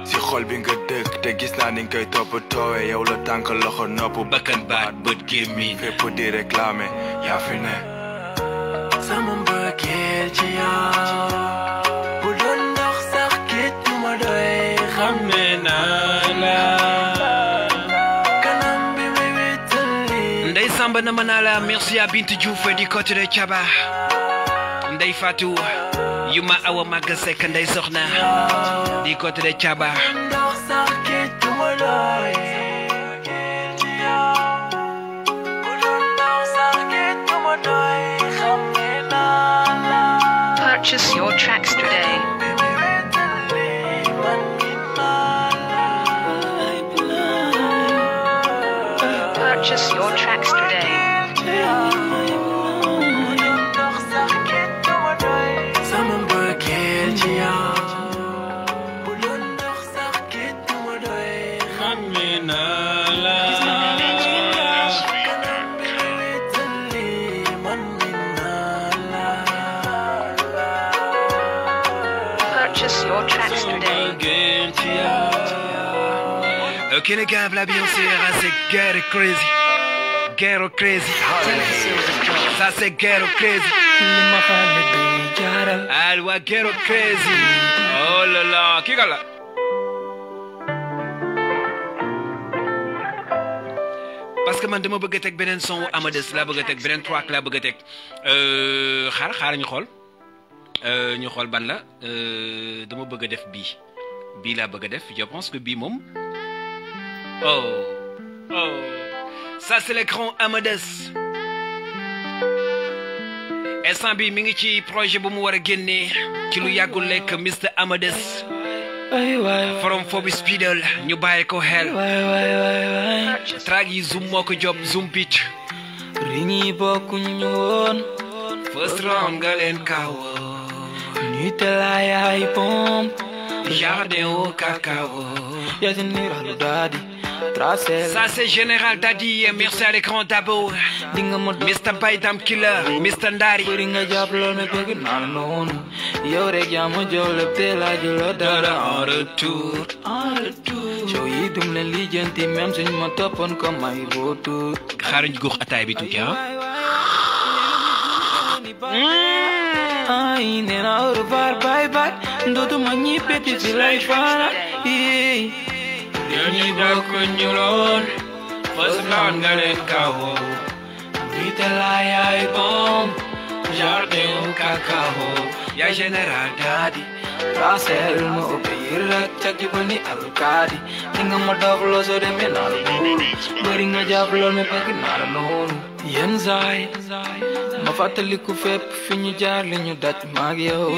Speaker 14: si xol bi nga dëkk te gis naa ni nga koy toppatoowee yow la tànk loxo nopp
Speaker 9: bakkan baat bët gémmiñ
Speaker 14: fépp di réclamer yaa fi ne.
Speaker 11: sama mbëggeel ci yow bu doon ndox sax kiitu ma doy xamee naa la.
Speaker 9: Ndey Samba na manala merci à Bintou Diouf du côté de Thiaba. Ndey Fatou Yuma Awa Maga Seck Ndey Soxna du côté de Thiaba.
Speaker 15: Purchase your tracks today. Purchase your tracks today. Purchase your tracks today.
Speaker 9: Ok les gars, la bien sûr, c'est Ghetto Crazy. Ghetto Crazy. Ça c'est Ghetto Crazy. Alwa Ghetto Crazy. Oh là là, qui est là? Parce que man dama bëgg a teg beneen son Amadeus laa bëgg a teg beneen track laa bëgg a teg xaar ñu xool ban la dama bëgg a def bii laa bëgg a def je pense que bii moom oh ça c'est le grand Amadeus instant bi mi ngi ci projet bu mu war a génnee ci lu yàggul lekk Mr Amadeus from Fobi Speedle ñu bàyyi ko xel track yi zoom moo ko job zoom beat
Speaker 11: ringi bokku ñu woon
Speaker 9: first round nga leen kawo
Speaker 11: ñu telaay ay pomp
Speaker 9: jardin au cacao
Speaker 11: ya général Dadi
Speaker 9: ça c'est Général Dadi merci à l'écran Dabo Mr Baydam Killer Mr Ndari
Speaker 11: bari nga jàpp lool me bëgg naa la noonu yow rek yaa ma jox lépp te laaj la dara en retour coow yi dum leen lijjanti même suñ ma toppoon comme ay retour
Speaker 9: xaaruñ góox ataay bi tuuti
Speaker 11: ay nee na au revoir bye bye ndootuma ñibbeti fi lay faana
Speaker 9: ñi bokk ñu loon first round nga leen kawo
Speaker 11: ñi te laay ay bomb
Speaker 9: jardin au cacao ya Général Dadi
Speaker 11: Rasel ma obéir rek cak ji ba ni alkaadi li nga ma dof loo soo demee naa la buur bëri nga jàpp lool me bëgg naa la noonu yenn saay ma fàttaliku fépp fi ñu jaar li ñu daj maag yow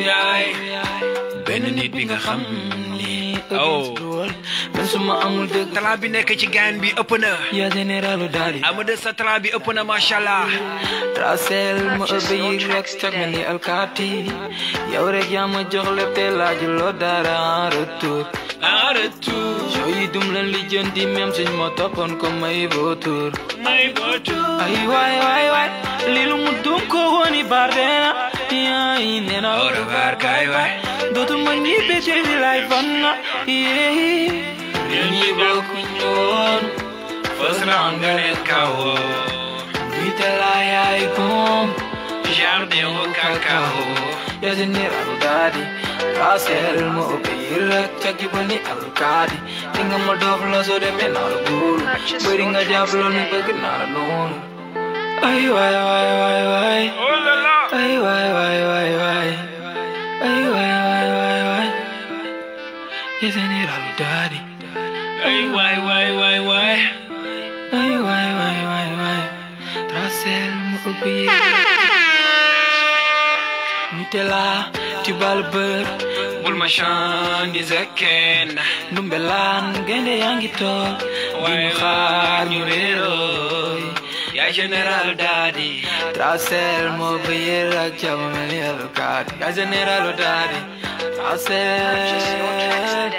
Speaker 9: yaay benn nit bi nga xam
Speaker 11: même su ma amul dëgg
Speaker 9: talent bi nekk ci gaan bi ëpp na
Speaker 11: ya généralu Dadi
Speaker 9: Amadeus sa talent bi ëpp na machallah
Speaker 11: Rasel ma obéir rek cak mel ni alkaati yow rek yaa ma jox lépp te laaju loo dara en retour soo yi dum leen lijjanti même suñ ma toppoon ko may bootur ay waay li lu mu dum ko woni bardena yaay nee na
Speaker 9: au revoir kay waay
Speaker 11: dootuma ñibbe ci lay fanna
Speaker 9: ñi bokk ñu woon first round nga leen kawo
Speaker 11: ñi te laay ay bomb
Speaker 9: jardin au cacao
Speaker 11: ya général Dadi Rasel ma obéir rek cak ji ba ni alkaadi li nga ma dof loo soo demee naa la buur bëri nga jàpp lool mi bëgg naa la noonu ay waay ay waay ay waay ya général Dadi
Speaker 9: ay waay
Speaker 11: Rasel ma obéir ñu te la ci bal bër
Speaker 9: bul ma chandise kenn
Speaker 11: ndumbelaan gaynde yaa ngi toog di ñu xaar ñu réerooy
Speaker 9: ya Général Dadi
Speaker 11: Rasel ma obéir ak jàmm mel ni alkaati ya Général Dadi Rasel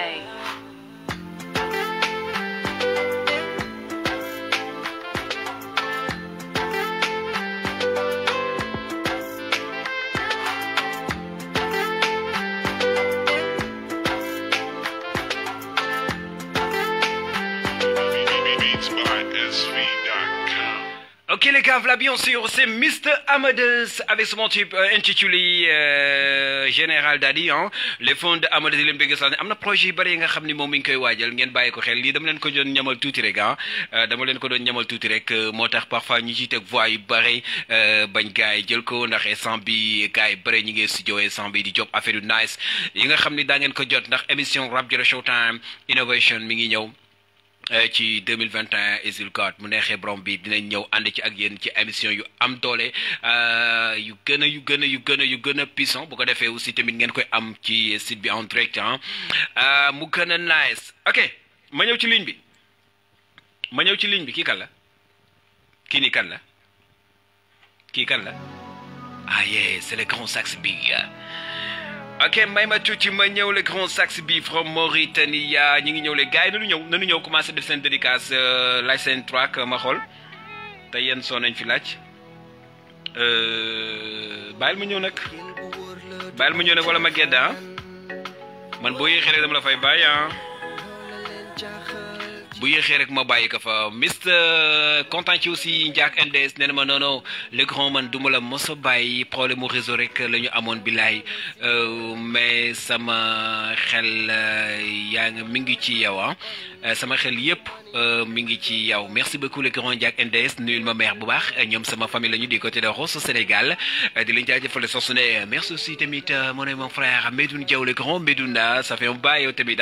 Speaker 9: Ok les gars, voilà bien sûr, c'est Mr Amadeus avec son tube intitulé Général Dadi hein. Les fonds de Amadeus leen bëgg sax am na projet yu bari nga xam ni moom mi ngi koy waajal ngeen bàyyi ko xel lii dama leen ko doon ñamal tuuti rek dama leen ko doon ñamal tuuti rek moo tax parfois ñu ciy teg voix yu bari bañ gars yi jël ko ndax instant bi gars yi bari ñu ngi studio instant bi di job affaire yu nice yi nga xam ni daa ngeen ko jot ndax émission Rap Jolo Showtime Innovation mi ngi ñëw ci 2021 Isil God mu neexee borom bi dinañ ñëw ànd ci ak yéen ci émission yu am doole yu gën a puissant bu ko defee aussi tamit ngeen koy am ci site bi en direct mu gën a nice ok ma ñëw ci ligne bi kii kan la kii nii kan la ah yeah c'est le grand sax big ok may ma tuuti ma ñëw le grand sax bi from Mauritanie ñi ngi ñëw le gars yi nanu ñëw commencé def seen dédicace laaj seen track ma xool te yéen soo nañ fi laaj bàyyil ma ñëw nag wala ma gedda man boo yéexee rek dama la fay bàyyi bu yéexee rek ma bàyyi ko fa Mr content ci aussi Ndiak NDS nee na ma non le grand man duma la mos a bàyyi problème mu réseau rek la ñu amoon bilaay mais sama xel yaa ngi mi ngi ci yow sama xel yëpp mi ngi ci yow merci beaucoup le grand Ndiak NDS nuyul ma mère bu baax ñoom sama famille la ñu di côté de Rosso Sénégal di leen jaajëfal saa su ne merci aussi tamit mon frère Medoune Diaw le grand Medoune ça fait un bail yow tamit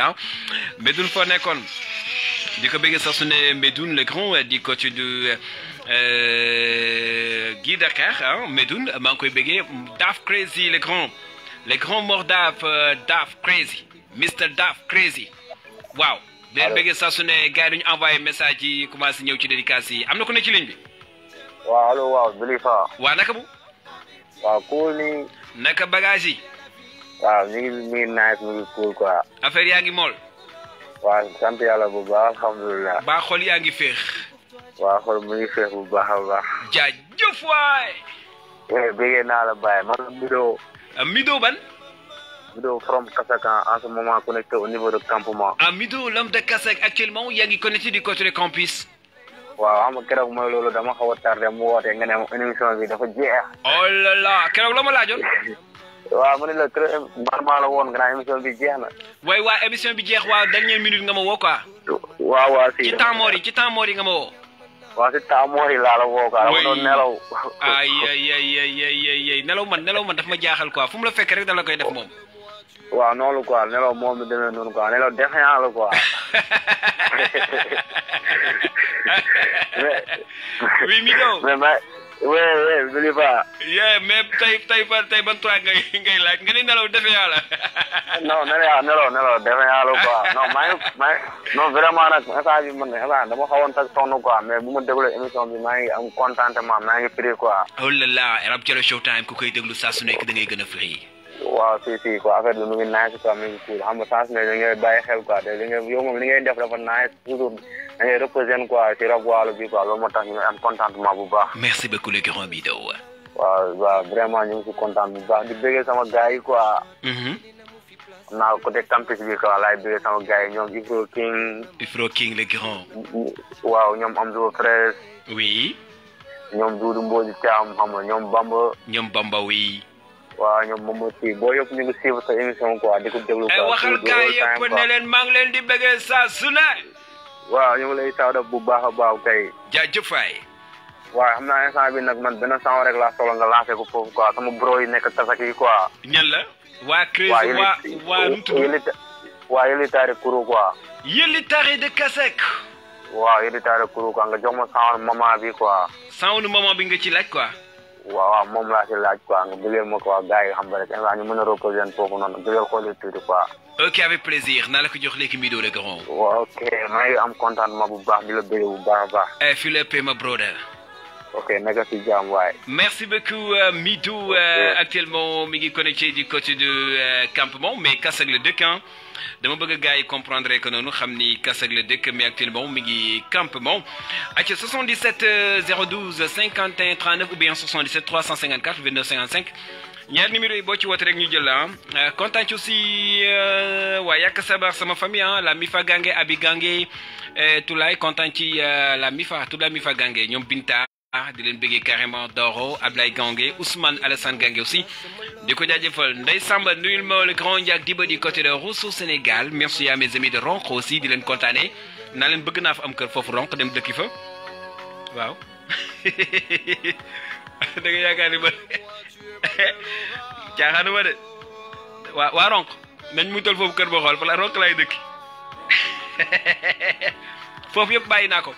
Speaker 9: Medoune foo nekkoon di ko bëggee saa su ne Medoune le grand di côté de Guy Dakar Medoune maa ngi koy bëggee Daf Crazy le grand Mor Daf Daf Crazy Mr Daf Crazy waaw di leen bëggee saa su ne gars yi duñu envoyé message yi commencé ñëw ci dédicace yi am na ku ne ci ligne bi
Speaker 16: waaw allo waaw Bilifa
Speaker 9: waa naka bu
Speaker 16: waaw cool ni
Speaker 9: naka bagage yi
Speaker 16: waaw mi ngi nice mi ngi cool quoi
Speaker 9: affaire yaa ngi mool
Speaker 16: waaw sant yàlla bu baax alhamdulilah
Speaker 9: baa xol yaa ngi féex
Speaker 16: waaw xol mu ngi féex bu baax a baax
Speaker 9: jaajëf waay
Speaker 16: bëggee naa la bàyyi man Mido
Speaker 9: Mido ban
Speaker 16: Mido from Kasakan en ce moment connecté au niveau de campement
Speaker 9: Mido l'homme de Kasak actuellement yaa ngi connecté du côté de campus
Speaker 16: waaw xam nga keroog mooy loolu dama xaw a tardé mu woote nga ne ma émission bi dafa jeex
Speaker 9: oh là là keroog la ma laajoon
Speaker 16: waaw ma ne la keroog maa la woon nga naan émission bi jeex na
Speaker 9: waay waa émission bi jeex waaw dernière minute nga ma woo quoi
Speaker 16: waaw si
Speaker 9: ci temps mort yi nga ma woo
Speaker 16: waaw si temps mort yi laa la woo quoi dama doon nelaw
Speaker 9: ay nelaw man daf ma jaaxal quoi fu mu la fekk rek da la koy def moom
Speaker 16: waaw noonu quoi nelaw moom mi demee noonu quoi nelaw défiant la quoi
Speaker 9: oui Mido
Speaker 16: mais oui Bilifa
Speaker 9: mais tey ban toi ngay laaj nga ni nelaw défiant la
Speaker 16: non nelaw défiant la quoi non non vraiment nag instant bi man instant dama xawoon sax sonn quoi mais bu ma déglu émission bi maa ngi am contentement maa ngi free quoi
Speaker 9: oh là là Rap Diallo Showtime ku koy déglu saa su nekk da ngay gën a free
Speaker 16: waaw si quoi affaire bi mu ngi nice quoi mu ngi cool xam nga saa su ne da ngay bàyyi xel quoi te yow moom li ngay def dafa nice toujours da ngay représenter quoi ci rap waalo bi quoi loolu moo tax ñu am contentement bu baax.
Speaker 9: merci beaucoup le grand Mido.
Speaker 16: waaw vraiment ñu ngi si content bu baax di bëggee sama gars yi quoi. naa côté campus bi quoi laay bëggee sama gars yi ñoom
Speaker 9: Ifro King le grand.
Speaker 16: waaw ñoom Amzo Frères.
Speaker 9: oui.
Speaker 16: ñoom Doudou Mbodj Thiam xam nga ñoom Bamba.
Speaker 9: oui.
Speaker 16: waaw ñoom moom aussi boo yëpp ñu ngi suivre sa émission quoi di ko déglu quoi.
Speaker 9: waxal gars yëpp ne leen maa ngi leen di bëggee saa su ne.
Speaker 16: waaw ñu ngi lay sawda bu baax a baax kay.
Speaker 9: jaajëf waay.
Speaker 16: waaw xam naa instant bi nag man benn sang rek laa soxla nga lancé ko foofu quoi sama bro yi nekk Kasak yi quoi.
Speaker 9: ñan la. waa Crazy waa nu mu tudd.
Speaker 16: waa Yelitaare Kourou quoi.
Speaker 9: Yelitaare de Kasak.
Speaker 16: waaw Yelitaare Kourou quoi nga jox ma sang maman bi quoi.
Speaker 9: sang maman bi nga ci laaj quoi.
Speaker 16: waaw moom laa ci laaj quoi nga bëggee ma quoi gars yi xam nga rek instant ñu mën a représenter foofu noonu bëggee xooli tuuti quoi.
Speaker 9: ok avec plaisir naa la ko jox léegi Mido le grand.
Speaker 16: waaw ok maa ngi am contentement bu baax di la bëggee bu baax a baax.
Speaker 9: Philippe ma brother.
Speaker 16: ok naka si jàmm waay.
Speaker 9: merci beaucoup Mido actuellement mi ngi connecté du côté de campement mais Kasak la dëkk dama bëgg gars yi comprendre que noonu xam ni Kasak la dëkk mais actuellement mi ngi campement ak 77 012 51 39 ou bien 77 354 29 55 ñaar numéro yi boo ci woote rek ñu jël la kontaan ci aussi waa Yak Sabar sama famille la Mifa Gange Abi Gange Toulay kontaan ci la Mifa toute la Mifa Gange ñoom Binta di leen bëggee carrément Doro Ablaye Gange Ousmane Alassane Gange aussi di ko jaajëfal Ndeye Samba nuyul ma le grand Ndiak Diba du côté de Rosso Sénégal merci à mes amis de Ronk aussi di leen kontaane naa leen bëgg naa fa am kër foofu Ronk dem dëkki fa waaw da nga yaakaar ni ba caaxaanuma de waa Ronk nañ mu tal foofu kër boo xool fa la Ronk laay dëkki foofu yëpp bàyyi naa ko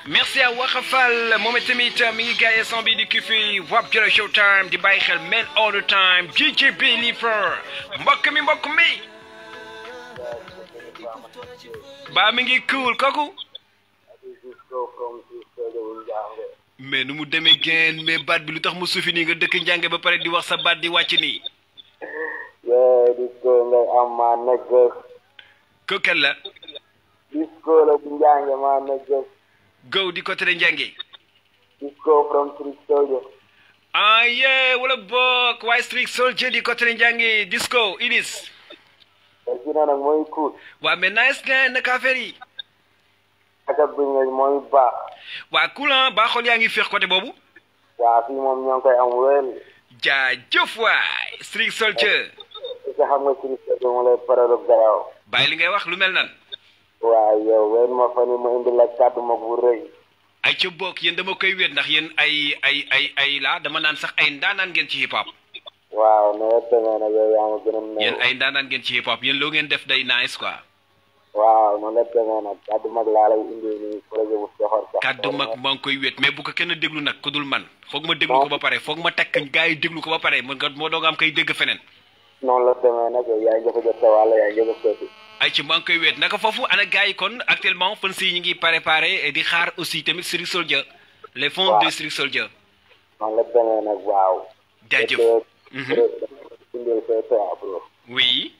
Speaker 9: merci à Wakafal moom tamit mi ngi gaye son bi di kifi Rap Diallo Showtime di bàyyi xel men all the time DJ Believer mbokk mi ba mi ngi cool kooku mais nu mu demee geen mais baat bi lu tax mu suufi nii nga dëkk njànge ba pare di wax sa baat di wàcc nii
Speaker 16: disco ngay am maa nekk
Speaker 9: ko kan la
Speaker 16: disco la bu njànge maa nekk
Speaker 9: go di côté de njànge
Speaker 16: disco from Street Soldier
Speaker 9: ah yeah wala bokk waaye Street Soldier di côté de njànge disco Idis
Speaker 17: na nag mooy cool.
Speaker 9: waa mais nice nga naka affaire yi.
Speaker 17: akab bi nga mooy baax.
Speaker 9: waa cool ah baa xool yaa ngi féex côté boobu.
Speaker 17: waaw fii moom ñoo ngi koy am wéel.
Speaker 9: jaajëf waay Street Soldier.
Speaker 17: est-ce que xam nga Street Soldier mu lay paralo garaaw.
Speaker 9: bàyyi li ngay wax lu mel nan.
Speaker 17: waaw yow wéen ma fa ni ma indi la kàddu mag bu rëy.
Speaker 9: ay ca bokk yéen dama koy wéet ndax yéen ay laa dama naan sax ay ndaanaan ngeen ci hip hop.
Speaker 17: waaw no demee nag yow yaa ma gën a neex.
Speaker 9: yéen ay ndaanaan ngeen ci hip hop yéen loo ngeen def day nice quoi.
Speaker 17: waaw no demee nag kàddu mag laa lay indi nii projet bu soxor sax.
Speaker 9: kàddu mag maa ngi koy wéet mais bu ko kenn déglu nag ku dul man foog ma déglu ko ba pare foog ma tekk gars yi déglu ko ba pare moo doog am koy dégg feneen.
Speaker 17: noonu la demee nag yow yaa ngi jëf a jot sa wàll yaa ngi jëf a seeti.
Speaker 9: ay ci maa ngi koy wéet naka foofu ana gars yi kon actuellement fan si ñu ngi préparé di xaar aussi tamit Street Soldier. les fonds de Street Soldier.
Speaker 17: noonu la demee nag waaw.
Speaker 9: jaajëf. oui.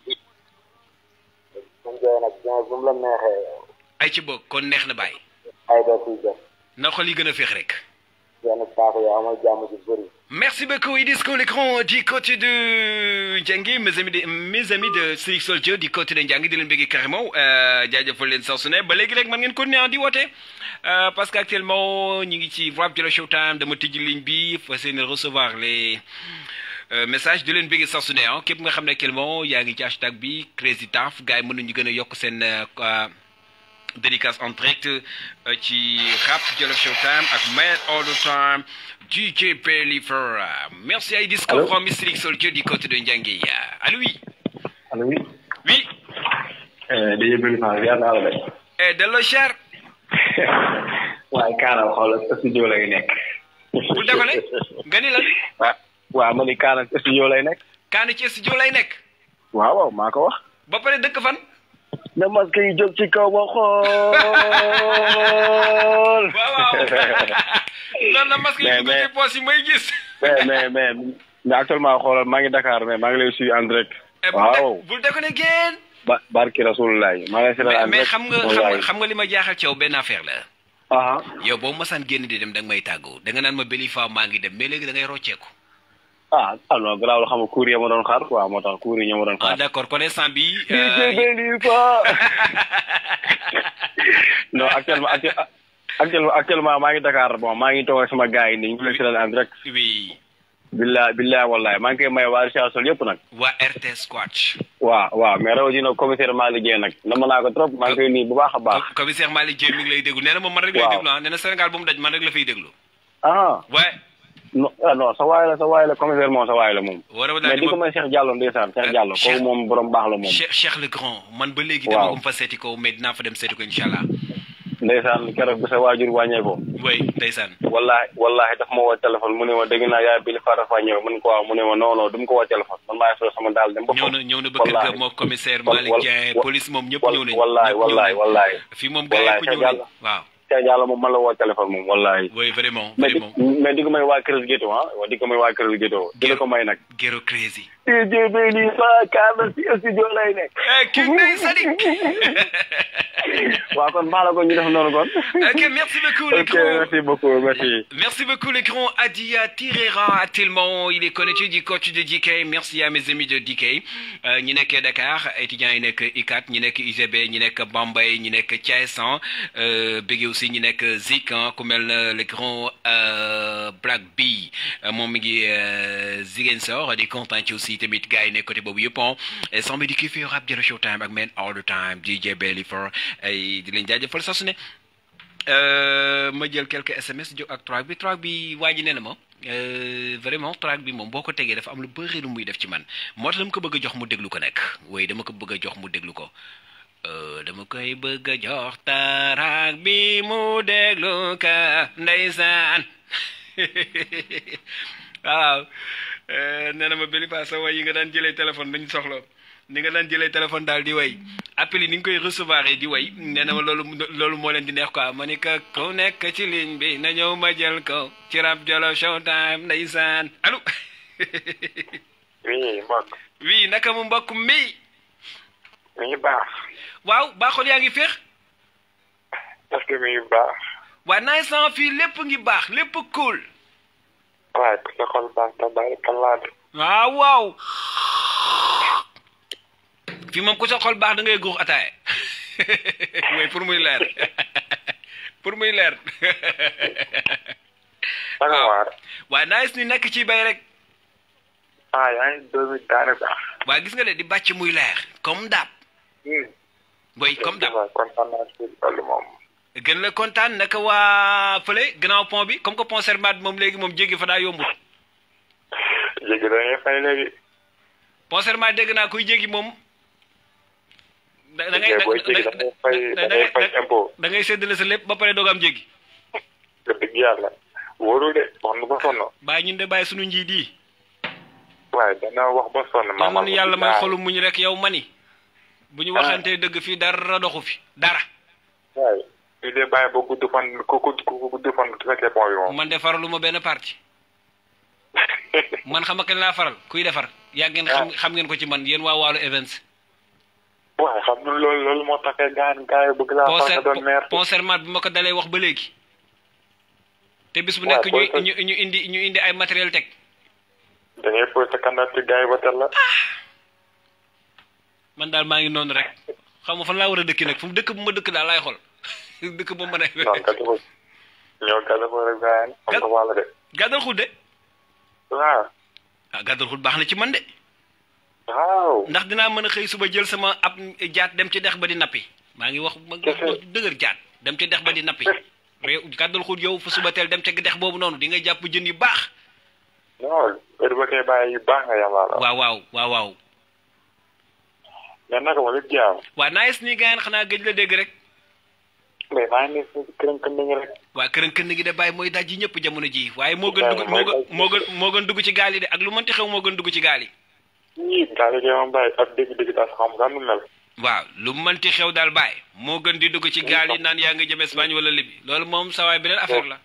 Speaker 9: ay ci boog kon neex na bàyyi. na xol yi gën a féex rek. Merci beaucoup, Idisco l'écran du côté de Djangi, mes amis de Street Soldier du côté de Djangi, de l'Embégé carrément. Jaajëfal leen saa su ne ba léegi rek man ngeen continuer di woote parce que actuellement ñu ngi ci Rap Jolof Showtime dama tijji ligne bi fas yéene recevoir les messages de leen bëgg saa su ne ah képp nga xam ne actuellement yaa ngi ci hashtag bi Crazy Taf gars yi mën nañu gën a yokk seen dédicace en direct ci Rap Jolof Showtime ak Man All The Time DJ Believer. Merci à Idisco from Street Soldier du côté de Ndiangui. Allô oui.
Speaker 18: Allô oui.
Speaker 9: Oui.
Speaker 18: DJ Believer yaa naa la de.
Speaker 9: Delloo cher.
Speaker 18: waaye Kaana xoolal studio lay nekk.
Speaker 9: bu dee ne nga ni lan.
Speaker 18: waaw ma ni Kaana studio lay nekk.
Speaker 9: Kaana ci studio lay nekk.
Speaker 18: waaw maa ko wax.
Speaker 9: ba pare dëkk fan.
Speaker 18: na masque yi jóg ci kaw ba xool.
Speaker 9: waaw. non na masque yi dugg ci poche yi may gis.
Speaker 18: mais actuellement xoolal maa ngi Dakar mais maa ngi lay suivi en direct. waaw
Speaker 9: bul déconné génn.
Speaker 18: barki Rasulullah maa ngi lay seetal en direct.
Speaker 9: mais xam nga li ma jaaxal ci yow benn affaire la. yow boo masaan génn di dem da nga may tàggu da nga naan ma Believer maa ngi dem mais léegi da ngay rocceeku.
Speaker 18: non garaaw la xam nga cours yi ma doon xaar quoi moo tax cours yi ñoo ma doon xaar.
Speaker 9: d'accord kon instant bi
Speaker 18: non actuellement maa ngi Dakar bon maa ngi toog ak sama gars yi nii ñu ngi lay seetal en direct.
Speaker 9: oui.
Speaker 18: billahi wallahi maa ngi koy may waa Richard Sol yëpp nag.
Speaker 9: waa RTS Squatch.
Speaker 18: waaw mais rawatina commissaire Malick Dieng nag nama naa ko trop maa ngi koy nii bu baax a baax.
Speaker 9: commissaire Malick Dieng mi ngi lay déglu nee na moom man rek lay déglu nee na Sénégal bu mu daj man rek la fay déglu. ouais.
Speaker 18: non sa waay la commissaire moom sa waay la moom. mais di ko may Cheikh Diallo ndeysaan Cheikh Diallo kooku moom borom baax la moom.
Speaker 9: Cheikh le grand man ba léegi dama ko fa seeti ko mais dinaa fa dem seeti ko incha allah.
Speaker 18: ndeysaan keroog bi sa waajur wàññeekoo.
Speaker 9: oui ndeysaan.
Speaker 18: wallahi daf ma woo téléphone mu ne ma dégg naa yaay Believer dafa ñëw man ko waaw mu ne ma non du ma ko woo téléphone man maa ngi sama daal dem ba foofu.
Speaker 9: ñëw na ba kër ga moo commissaire Malick Dieng police moom ñëpp ñëw nañu.
Speaker 18: wallahi
Speaker 9: fii moom gars yëpp ñëw nañu waaw.
Speaker 18: Cheikh Diallo moom man la woo téléphone moom wallahi.
Speaker 9: oui vraiment.
Speaker 18: mais di ko may waa Kër Géto di ko may waa Kër Géto. di la ko may nag.
Speaker 9: Gero Crazy.
Speaker 18: DJ Believer Kaana si studio lay nekk.
Speaker 9: kii ngay Sadik.
Speaker 18: waaw kon baax la ko ñu def noonu kon.
Speaker 9: ok merci beaucoup les grands.
Speaker 18: Merci beaucoup merci.
Speaker 9: Merci beaucoup les grands. Adia Tirera actuellement il est connecté du coach de DK. Merci à mes amis de DK. ñi nekk Dakar étudiants yi nekk ICAT ñi nekk UGB ñi nekk Bambey ñi nekk Thiès bëgg aussi ñi nekk Zik ku mel na le grand Black Bee moom mi ngi Ziguinchor di kontaan ci aussi tamit gars yi nekk côté boobu yëpp et sans di kii fi Rap Jolof Showtime ak Man All The Time DJ Believer ay di leen jaajëfal saa su ne ma jël quelques SMS jóg ak track bi waa ji nee na ma vraiment track bi moom boo ko tegee dafa am lu bëri lu muy def ci man moo tax dama ko bëgg a jox mu déglu ko nekk waaye dama ko bëgg a jox mu déglu ko dama koy bëgg a jox track bi mu déglu ko ndeysaan waaw nee na ma Believer sa way yi nga daan jëlee téléphone dañu soxla ni nga daan jëlee téléphone daal di way appel yi ni nga koy recevoir di way nee na ma loolu moo leen di neex quoi ma ni que ku nekk ci ligne bi na ñëw ma jël ko ci Rap Jolof Showtime ndeysaan allo.
Speaker 17: oui mbokk.
Speaker 9: oui naka mu mbokk mi.
Speaker 17: mi ngi baax.
Speaker 9: waaw baaxul yaa ngi féex.
Speaker 17: est-ce que mi ngi baax.
Speaker 9: waa naay sama fii lépp ngi baax lépp cool.
Speaker 17: waaye ku sa xol baax tabaarkalla.
Speaker 9: waaw. fi moom ku sa xol baax da ngay guux ataaya mooy pour muy leer pour muy leer waaye nice ni nekk ci bay rek
Speaker 18: yaa ngi doomi daanaka
Speaker 9: waaye gis nga de di bàcc muy leer comme daab boy comme daab
Speaker 18: kontaan naa ci loolu moom
Speaker 9: gën la kontaan naka waa fële gannaaw pont bi comme que pont Sermat moom léegi moom jéggi fa daa yombul
Speaker 18: jéggi da ngay fay léegi
Speaker 9: pont Sermat dégg naa kuy jéggi moom da ngay séddale sa lépp ba pare doog am jéggi
Speaker 18: dëgg yàlla wóorul de wax nu ba sonn
Speaker 9: bàyyi ñun de bàyyi sunu njiit yi
Speaker 18: waaye dana wax ba sonn
Speaker 9: man yàlla may xolu muñ rek yow mani bu ñu waxantee dëgg fii dara doxu fi dara
Speaker 18: waaye ñu dee bàyyi ba gudd fan ku gudd fan du fekkee pont bi moom
Speaker 9: man de faralu ma benn parti man xam nga kañ laa faral kuy defar yàgg ngeen xam ngeen ko ci man yéen waa Waalo Events
Speaker 18: waaye xam nga loolu moo taxee gaay bëgg laa far nga doon maire
Speaker 9: pont Sermat bi ma ko dalee wax ba léegi te bis bu nekk ñu indi ay matériel teg
Speaker 18: da ngay posé candidature gaay ba tel la
Speaker 9: man daal maa ngi noonu rek xam nga fan laa war a dëkki nag fu mu dëkk bu ma dëkk daal laay xool dëkk bu ma ne
Speaker 18: ñoo gàddal ko rek gaay am ko wàll de
Speaker 9: gàddal xut de
Speaker 18: waaw
Speaker 9: gàddal xut baax na ci man de
Speaker 18: waaw
Speaker 9: ndax dinaa mën a xëy suba jël sama ab jaat dem ci dex ba di nappi maa ngi wax ma dëgër jaat dem ci dex ba di nappi réew gàddal xut yow fa suba teel dem ci dex boobu noonu di nga jàpp jën yu baax
Speaker 18: non heure ba koy bàyyi yu baax nga yàlla
Speaker 9: waaw
Speaker 18: mais naka ma lépp jaam
Speaker 9: waaw nice nii gaañ xanaa gëj la dégg rek
Speaker 18: mais maa ngi ne kërën kënd ngi rek
Speaker 9: waaw kërën kënd gi de bàyyi mooy daj ji ñëpp jamono ji waaye moo gën dugg ci gaal yi de ak lu mënti xew moo gën dugg ci gaal yi
Speaker 18: gaal yi moom bàyyi ak dégg daal xam nga nu mel
Speaker 9: waaw lu mënti xew daal bàyyi moo gën di dugg ci gaal yi naan yaa nga jëm Espagne wala Libye loolu moom sawaay beneen affaire la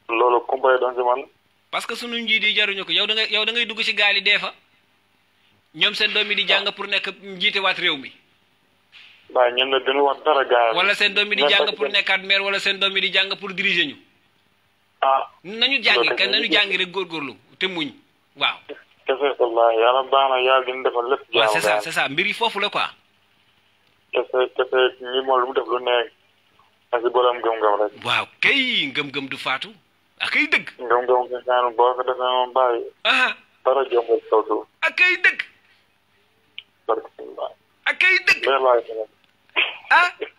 Speaker 18: loolu compagnie doon si man
Speaker 9: parce que sunu njiit yi jaruñu ko yow da ngay dugg ci gaal yi dee fa ñoom seen doom yi di jàng pour nekk njiite waat réew mi
Speaker 18: waaye ñoom la gën a wax dara gaal
Speaker 9: wala seen doom yi di jàng pour nekkaat maire wala seen doom yi di jàng pour diriger ñu nañu jàngi kenn nañu jàngi rek góorgóorlu te muñ waaw
Speaker 18: kese wallahi yàlla baax na yàlla dina defal lépp
Speaker 9: waaw c'est ça mbir yi foofu la quoi
Speaker 18: kese ñi moom lu mu def lu nekk ak si borom gëm-gëm rek
Speaker 9: waaw kay ngëm-ngëm du faatu ak kay dëgg
Speaker 18: ngëm-ngëm nga ñaanu boo ko defee moom bàyyi dara jom nga kaw suuf
Speaker 9: ak kay dëgg ak kay dëgg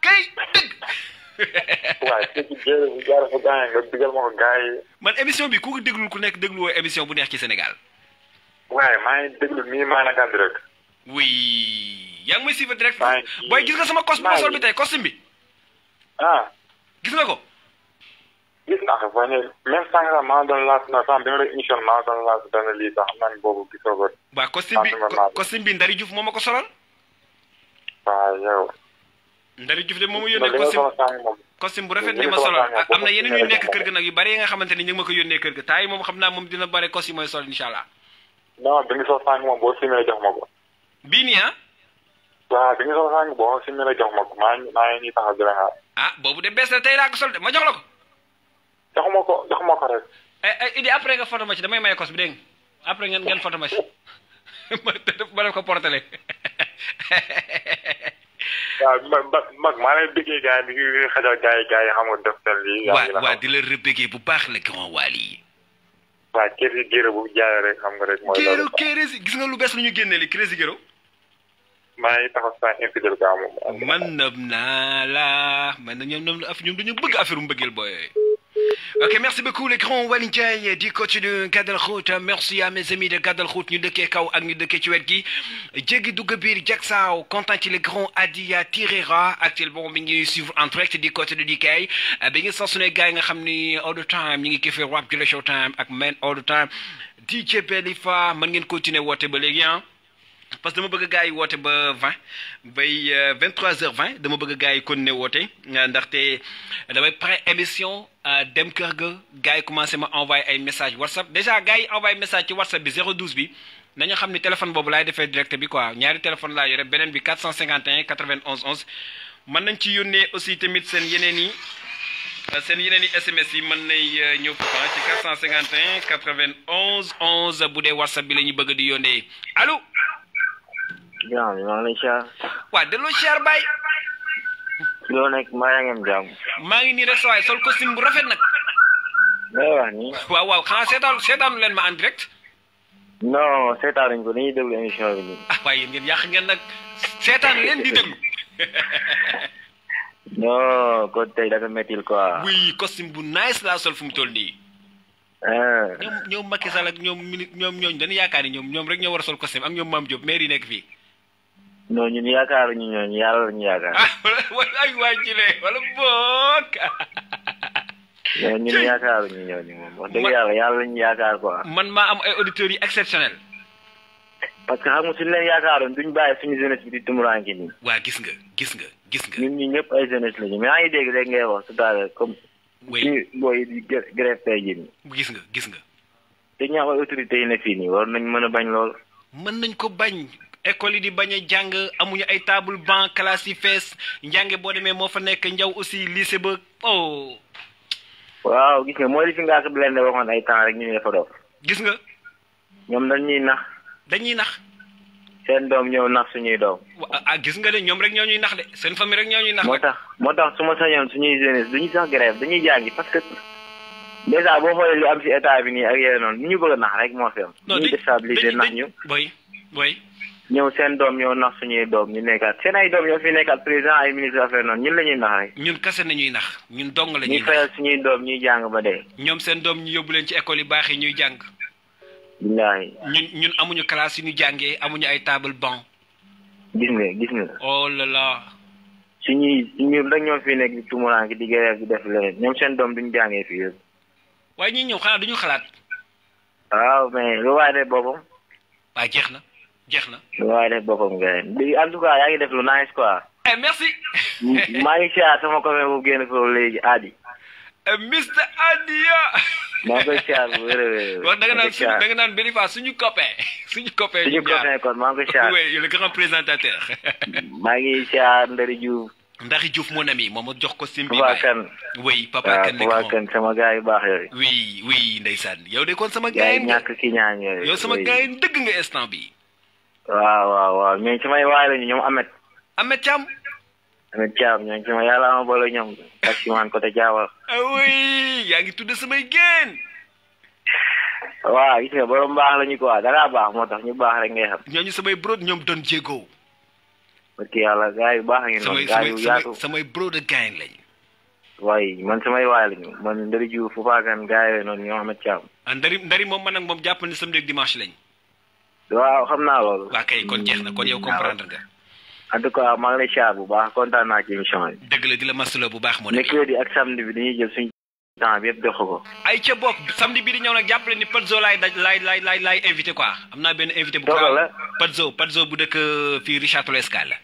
Speaker 9: kay dëgg
Speaker 18: waaye ci jéere bu jaar fa gaañ nga digal ma ko gars yi
Speaker 9: man émission bi ku ko déglul ku nekk déglu woo émission bu neex ci Sénégal
Speaker 18: waaye maa ngi déglu nii maa naka direct
Speaker 9: oui yaa ngi may suivre direct booy gis nga sama costume bi tey costume bi gis nga ko
Speaker 18: gis naa ko foo ne même sànq sax maa doon laas na sax bi nga def émission maa doon laas dana lii sax xam naa ne boobu gisoo ko
Speaker 9: waaw costume bi Ndari Diouf moo ma ko solal
Speaker 18: waaw yow
Speaker 9: Ndari Diouf de moomu yónnee costume bu rafet bi ma solal am na yeneen yu nekk kër ga nag yu bari yi nga xamante ni ñu ngi ma ko yónnee kër ga taay moom xam naa moom dina bare costume mooy sol incha allah
Speaker 18: non bi nga sol sànq moom boo simee jox ma ko
Speaker 9: bii nii
Speaker 18: waaw bi nga sol sànq boo simee jox ma ko maa ngi nii taxaw di la xaar
Speaker 9: boobu de bees la tey laa ko sol de ma jox la ko
Speaker 18: jox ma ko rek
Speaker 9: Idi après nga photo ma ci damay maye kos bi dégg nga après ngeen photo ma ci ma def ko portale
Speaker 18: waaw mag maa lay bëggee gars yi di xajal gars yi xam nga def seen lii
Speaker 9: waaw di la rëbbëggee bu baax la grand waali yi
Speaker 18: waaw Kérési Géro bu jaayee rek xam nga rek mooy loolu
Speaker 9: Kérési gis nga lu bees lu ñu génnee li Kérési Géro
Speaker 18: maa ngi taxaw saa infidèle gaa moom
Speaker 9: man nam naa la man na ñoom dañu bëgg affaire mbëggeel booy ok merci beaucoup les grands Waly Ndiaye du côté de Gadal Khout merci à mes amis de Gadal Khout ñu dëkkee kaw ak ñu dëkkee ci wet gi jéggi dugg biir Jaksaaw content ci les grands Adia Tirera actuellement mi ngi suivre en direct du côté de DK bi ngi sax suñu gars yi nga xam ni all the time ñu ngi kiffé rap Jula Showtime ak men all the time DJ Belifa mën ngeen continuer woote ba léegi parce que dama bëgg gars yi woote ba 23h20 dama bëgg gars yi continuer woote ndaxte damay pare émission dem kër ga gars yi commencé ma envoyé ay message WhatsApp déjà gars yi envoyé message ci WhatsApp bi 012 bi nañu xam ni téléphone boobu laay defee direct bi quoi ñaari téléphone laa yore beneen bi 451 91 11 mën nañ ci yónnee aussi tamit seen yeneen yi SMS yi mën nay ñëw ci 451 91 11 bu dee WhatsApp bi la ñu bëgg di yónnee allo.
Speaker 16: Jam, maa ngi lay siyaar.
Speaker 9: waa delloo siyaar bay.
Speaker 16: loo nekk maa ngi am jàmm.
Speaker 9: maa ngi nii rek sa waay sol costume bu rafet nag.
Speaker 16: ngay wax nii.
Speaker 9: waaw xanaa seetaanu leen ma en direct.
Speaker 16: non seetaanuñ ko dañuy déglu émission bi nii.
Speaker 9: waaye yéen ngeen yàq ngeen nag seetaan leen di déglu.
Speaker 16: non kon tey dafa méttil quoi.
Speaker 9: oui costume bu nice laa sol fu mu toll nii. ñoom Macky Sall ak ñoom ñooñu dañu yaakaar ni ñoom rek ñoo war a sol costume ak ñoom Mame Diop maire yi nekk fii.
Speaker 16: non ñun yaakaaruñu ñooñu yàlla lañu yaakaar.
Speaker 9: ay waa Jile wala boog.
Speaker 16: non ñun yaakaaruñu ñooñu moom wax dëgg yàlla lañu yaakaar quoi.
Speaker 9: man maa am ay auditeurs yi exceptionnels.
Speaker 16: parce que xam nga suñu leen yaakaaroon duñ bàyyi suñu jeunesse bi di tumuraanke nii.
Speaker 9: waa gis nga.
Speaker 16: ñun ñi ñëpp ay jeunesse lañu mais yaa ngi dégg rek ngay wax tout à l'heure comme. suñu booy di grève tey jii nii.
Speaker 9: gis nga.
Speaker 16: te ñu am ay autorités yi ne fii nii war nañ mën a bañ lool.
Speaker 9: mën nañ ko bañ. école yi di bañ a jàng amuñu ay table banc classe yi fees njànge boo demee moo fa nekk njaw aussi lycée ba oh.
Speaker 16: waaw gis nga mooy li fi Ngaaka Blindé waxoon ay temps rek ñu ne fa dof.
Speaker 9: gis nga.
Speaker 16: ñoom dañuy nax. seen doom ñëw nax suñuy doom.
Speaker 9: gis nga de ñoom rek ñoo ñuy nax de seen famille rek ñoo ñuy nax.
Speaker 16: moo tax su ma sañoon suñuy jeunesse duñu sax grève dañuy jàngi parce que déjà boo xoolee li am ci état bi nii ak yeneen noonu ni ñu bëgg a nax rek moo fi am.
Speaker 9: non
Speaker 16: ñu déstabiliser nax ñu.
Speaker 9: boy
Speaker 16: ñëw seen doom ñëw nax suñuy doom ñu nekkaat seen ay doom ñoo fi nekkaat président ay ministre affaire noonu ñun la ñuy nax rek.
Speaker 9: ñun kase nañuy nax ñun dong la ñuy nax
Speaker 16: ñu fayal suñuy doom ñuy jàng ba dee.
Speaker 9: ñoom seen doom ñu yóbbu leen ci école yi baax yi ñuy jàng.
Speaker 16: billaahi.
Speaker 9: ñun amuñu classe yu ñu jàngee amuñu ay table banc.
Speaker 16: gis nga.
Speaker 9: oh là là.
Speaker 16: ñun rek ñoo fi nekk di tumuraanke di grève di def leneen ñoom seen doom duñu jàngee fii yëpp.
Speaker 9: waaye ñi ñëw xanaa duñu xalaat.
Speaker 16: waaw mais lu waay def boppam.
Speaker 9: waaye jeex na.
Speaker 16: lu waay def boppam nga en tout cas yaa ngi def lu nice quoi.
Speaker 9: merci.
Speaker 16: maa ngi siyaar sama copain bu génn foofu léegi Adi.
Speaker 9: Mr Adia.
Speaker 16: maa ngi koy siyaar bu wér-wér.
Speaker 9: wax da nga naan benn fois suñu copain. suñu copain
Speaker 16: kon maa ngi koy siyaar.
Speaker 9: oui le grand présentateur.
Speaker 16: maa ngi siyaar Ndari Diouf.
Speaker 9: Ndari Diouf mon ami moom jox ko sim bi.
Speaker 16: Papa Kane.
Speaker 9: oui Papa Kane
Speaker 16: Papa Kane sama gars yu baax yooyu.
Speaker 9: oui ndeysaan yow de kon sama gars yi
Speaker 16: ñàkk ki ñaan yooyu.
Speaker 9: yow sama gars yi dëgg nga instant bi
Speaker 16: waaw mais samay waay lañu ñoom Ahmed
Speaker 9: Thiam.
Speaker 16: ñoom sama yàlla ama boole ñoom ak si man côté Diawar.
Speaker 9: oui yaa ngi tudd samay génn.
Speaker 16: waaw gis nga borom baax lañu quoi dara baax moo tax ñu baax rek ngay xam.
Speaker 9: ñooñu samay bro ñoom Don Diego.
Speaker 16: parce que yàlla gars yu baax a ngi noonu. gars yu yaatu
Speaker 9: samay bro de gain lañu.
Speaker 16: waaye man samay waay lañu man Ndari Diouf Fapal Kane gars yooyu noonu ñoo Ahmed Thiam.
Speaker 9: Ndari moom man ak moom jàpp ni samedi ak dimanche lañ.
Speaker 16: waaw xam naa loolu.
Speaker 9: waa kay kon jeex na kon yow comprendre nga.
Speaker 16: en tout cas maa ngi lay siyaar bu baax kontaan naa ci émission bi.
Speaker 9: dëgg la di la masaloo bu baax moo nekk.
Speaker 16: mercredi ak samedi bi dañuy jël suñu temps bi yëpp jox ko.
Speaker 9: ay ca bokk samedi bi di ñëw nag jàppale ni Padzo laay invité quoi am naa benn invité bu.
Speaker 16: dogal la
Speaker 9: Padzo bu dëkk fii Richard Toll Escale.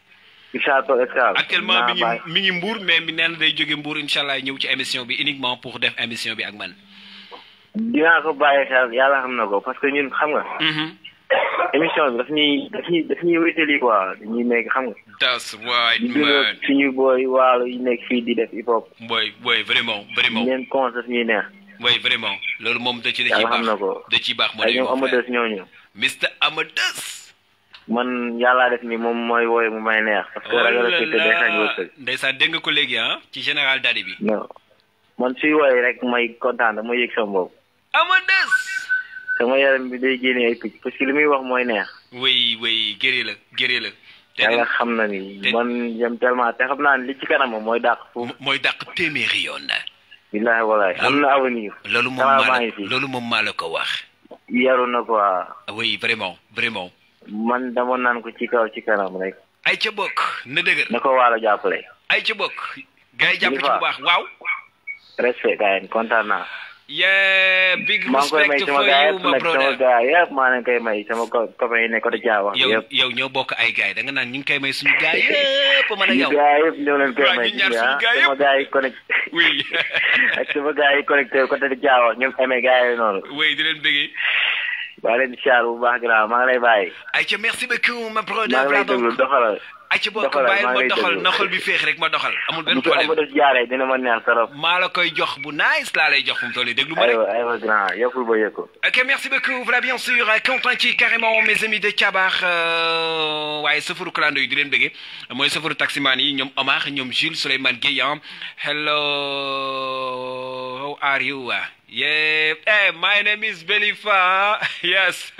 Speaker 16: actuellement
Speaker 9: mi ngi Mbour mais mi neen day jóge Mbour incha allah ñëw ci émission bi uniquement pour def émission bi ak man.
Speaker 16: dinaa ko bàyyi xel yàlla xam na ko parce que ñun xam nga. émission bi daf ñuy wétali quoi dañuy nekk xam nga.
Speaker 9: that's right
Speaker 16: man suñu booy waalo yi nekk fii di def hip hop.
Speaker 9: booy vraiment.
Speaker 16: ñeen cons daf ñuy neex.
Speaker 9: booy vraiment loolu moom da ciy
Speaker 16: yàlla xam na ko
Speaker 9: da ciy baax.
Speaker 16: ay ñoom Amadeus ñooñu.
Speaker 9: Mr Amadeus.
Speaker 16: man yàllaa def ni moom mooy wooye mu may neex. parce que ragal a fekk day xañ wërsëg.
Speaker 9: ndeysaan dégg nga ko léegi ci général Dadi bi.
Speaker 16: non man suy wooye rek may kontaan dama yëg sama bopp.
Speaker 9: Amadeus.
Speaker 16: sama yaram bi day génne ay picc parce que li muy wax mooy neex.
Speaker 9: oui gëree la.
Speaker 16: yàlla xam na ni man jëm tellement te xam naa ne li ci kanam mooy dàq foofu.
Speaker 9: mooy dàq téeméeri yoon.
Speaker 16: billaahi walaay am na avenir.
Speaker 9: loolu moom maa la ko wax.
Speaker 16: yaru na quoi.
Speaker 9: oui vraiment.
Speaker 16: man dama naan ko ci kaw ci kanam rek.
Speaker 9: ay ca bokk na dëgër.
Speaker 16: na ko waalo jàppale.
Speaker 9: ay ca bokk. gars yi jàpp ci bu baax waaw.
Speaker 16: respect gars yi kontaan naa.
Speaker 9: big respect for you my brother.
Speaker 16: sama gars yëpp maa leen koy may sama copain yi ne côté Diawar yëpp.
Speaker 9: yow ñoo bokk ay gars yi da nga naan ñu ngi koy may suñu gars yëpp man ak yow.
Speaker 16: gars yëpp ñoo leen koy may sama gars yi connecté.
Speaker 9: oui.
Speaker 16: ak sama gars yi connecté côté Diawar ñoom amee gars yi noonu.
Speaker 9: oui di leen bëggee.
Speaker 16: maa leen di siyaar bu baax grand maa ngi lay bàyyi.
Speaker 9: ayca merci beaucoup ma brother.
Speaker 16: maa ngi lay déglu doxalal.
Speaker 9: acca bokk bàyyil ma doxal na xol bi féex rek ma doxal amul benn problème
Speaker 16: bu def jaaree dina ma neex trop
Speaker 9: maa la koy jox bu nice laa lay jox fu mu toll déglu ma rek
Speaker 16: aywa grand yëppul ba yëg ko
Speaker 9: ok merci beaucoup voilà bien sûr Quentin ci carrément mes amis de Thiabar waaye safaru clando yi di leen bëggee mooy safaru taximan yi ñoom Omar ñoom Jules Souleymane Gueye hello how are you yeah hey my name is Belifa yes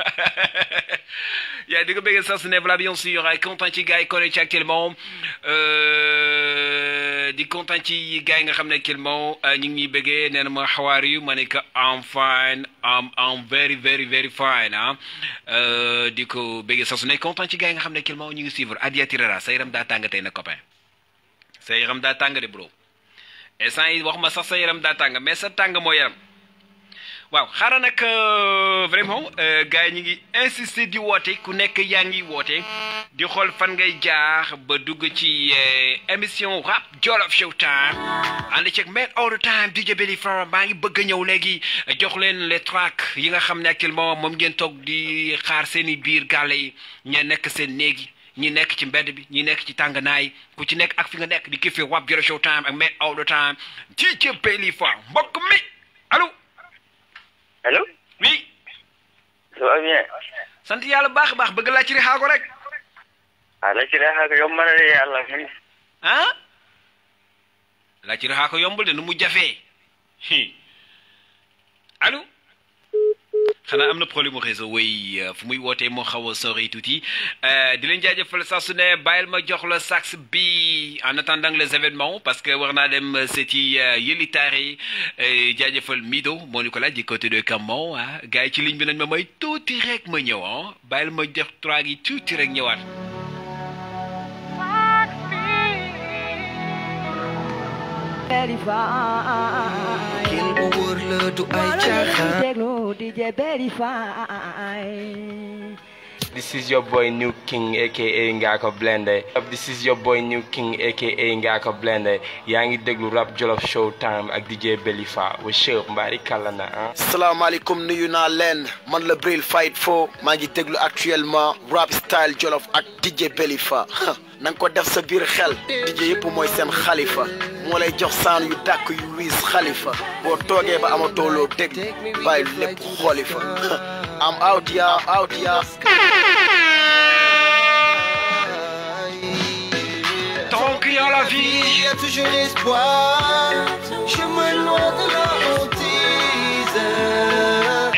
Speaker 9: yaa di ko bëggee ça ne voilà bien sûr Quentin ci gars yi connecté actuellement di Quentin ci gars yi nga xam ne actuellement ñu ngi ñuy bëggee nee na ma how are you ma ne que I'm fine I'm very very very fine di ko bëggee saa su ne Quentin ci gars yi nga xam ne actuellement ñu ngi suivre Adia Tirara sa yaram daa tàng tey na copain sa yaram daa tàng de bro instant yi wax ma sax sa yaram daa tàng mais sa tàng moo yaram waaw xaaral nag vraiment gars yi ñu ngi insister di woote ku nekk yaa ngi woote di xool fan ngay jaar ba dugg ci émission rap Jolof Showtime ànd ceeg Made All The Time DJ Belly Fra maa ngi bëgg a ñëw léegi jox leen les tracks yi nga xam ne actuellement moom ngeen toog di xaar seen i biir gàlle yi ña nekk seen néegi ñi nekk ci mbedd bi ñi nekk ci tànganaay ku ci nekk ak fi nga nekk di kiffé rap Jolof Showtime ak Made All The Time DJ Belly Fra mbokk mi allo.
Speaker 16: allo.
Speaker 9: oui.
Speaker 16: ça va bien.
Speaker 9: sant yàlla baax a baax bëgg laa ci rexaago rek.
Speaker 16: la ci rexaago yomb na de yàlla man.
Speaker 9: laa ci rexaago yombul de nu mu jafee. allo. xanaa am na problème mu réseau way fu muy wootee moo xaw a sori tuuti di leen jaajëfal saa su ne bàyyil ma jox la sax bi en attendant les événements parce que war naa dem seeti yëlitaare jaajëfal Mido moo Nicolas du côté de Camon gars yi ci ligne bi nañ ma may tuuti rek ma ñëw bàyyil ma jox 3 gi tuuti rek ñëwaat.
Speaker 2: Kil bu wóor la du ay caaxaan.
Speaker 19: This is your boy New King aka Ngaaka Blindé. This is your boy New King aka Ngaaka Blindé. yaa ngi déglu rap Jolof Showtime ak DJ Belifa wa Cheikh Mbari kàlla na
Speaker 20: salaamaaleykum nuyu naa leen man la Bril Fight Fo maa ngi déglu actuellement rap style Jolof ak DJ Belifa na nga ko def sa biir xel DJ yëpp mooy seen xalifa moo lay jox saan yu dàkk yu wiis xalifa boo toogee ba amatoo loo dégg bàyyi lépp xolifa I'm out ya
Speaker 9: Tant qu'il y a la vie,
Speaker 2: il y a toujours espoir. Je me loin de la hantise.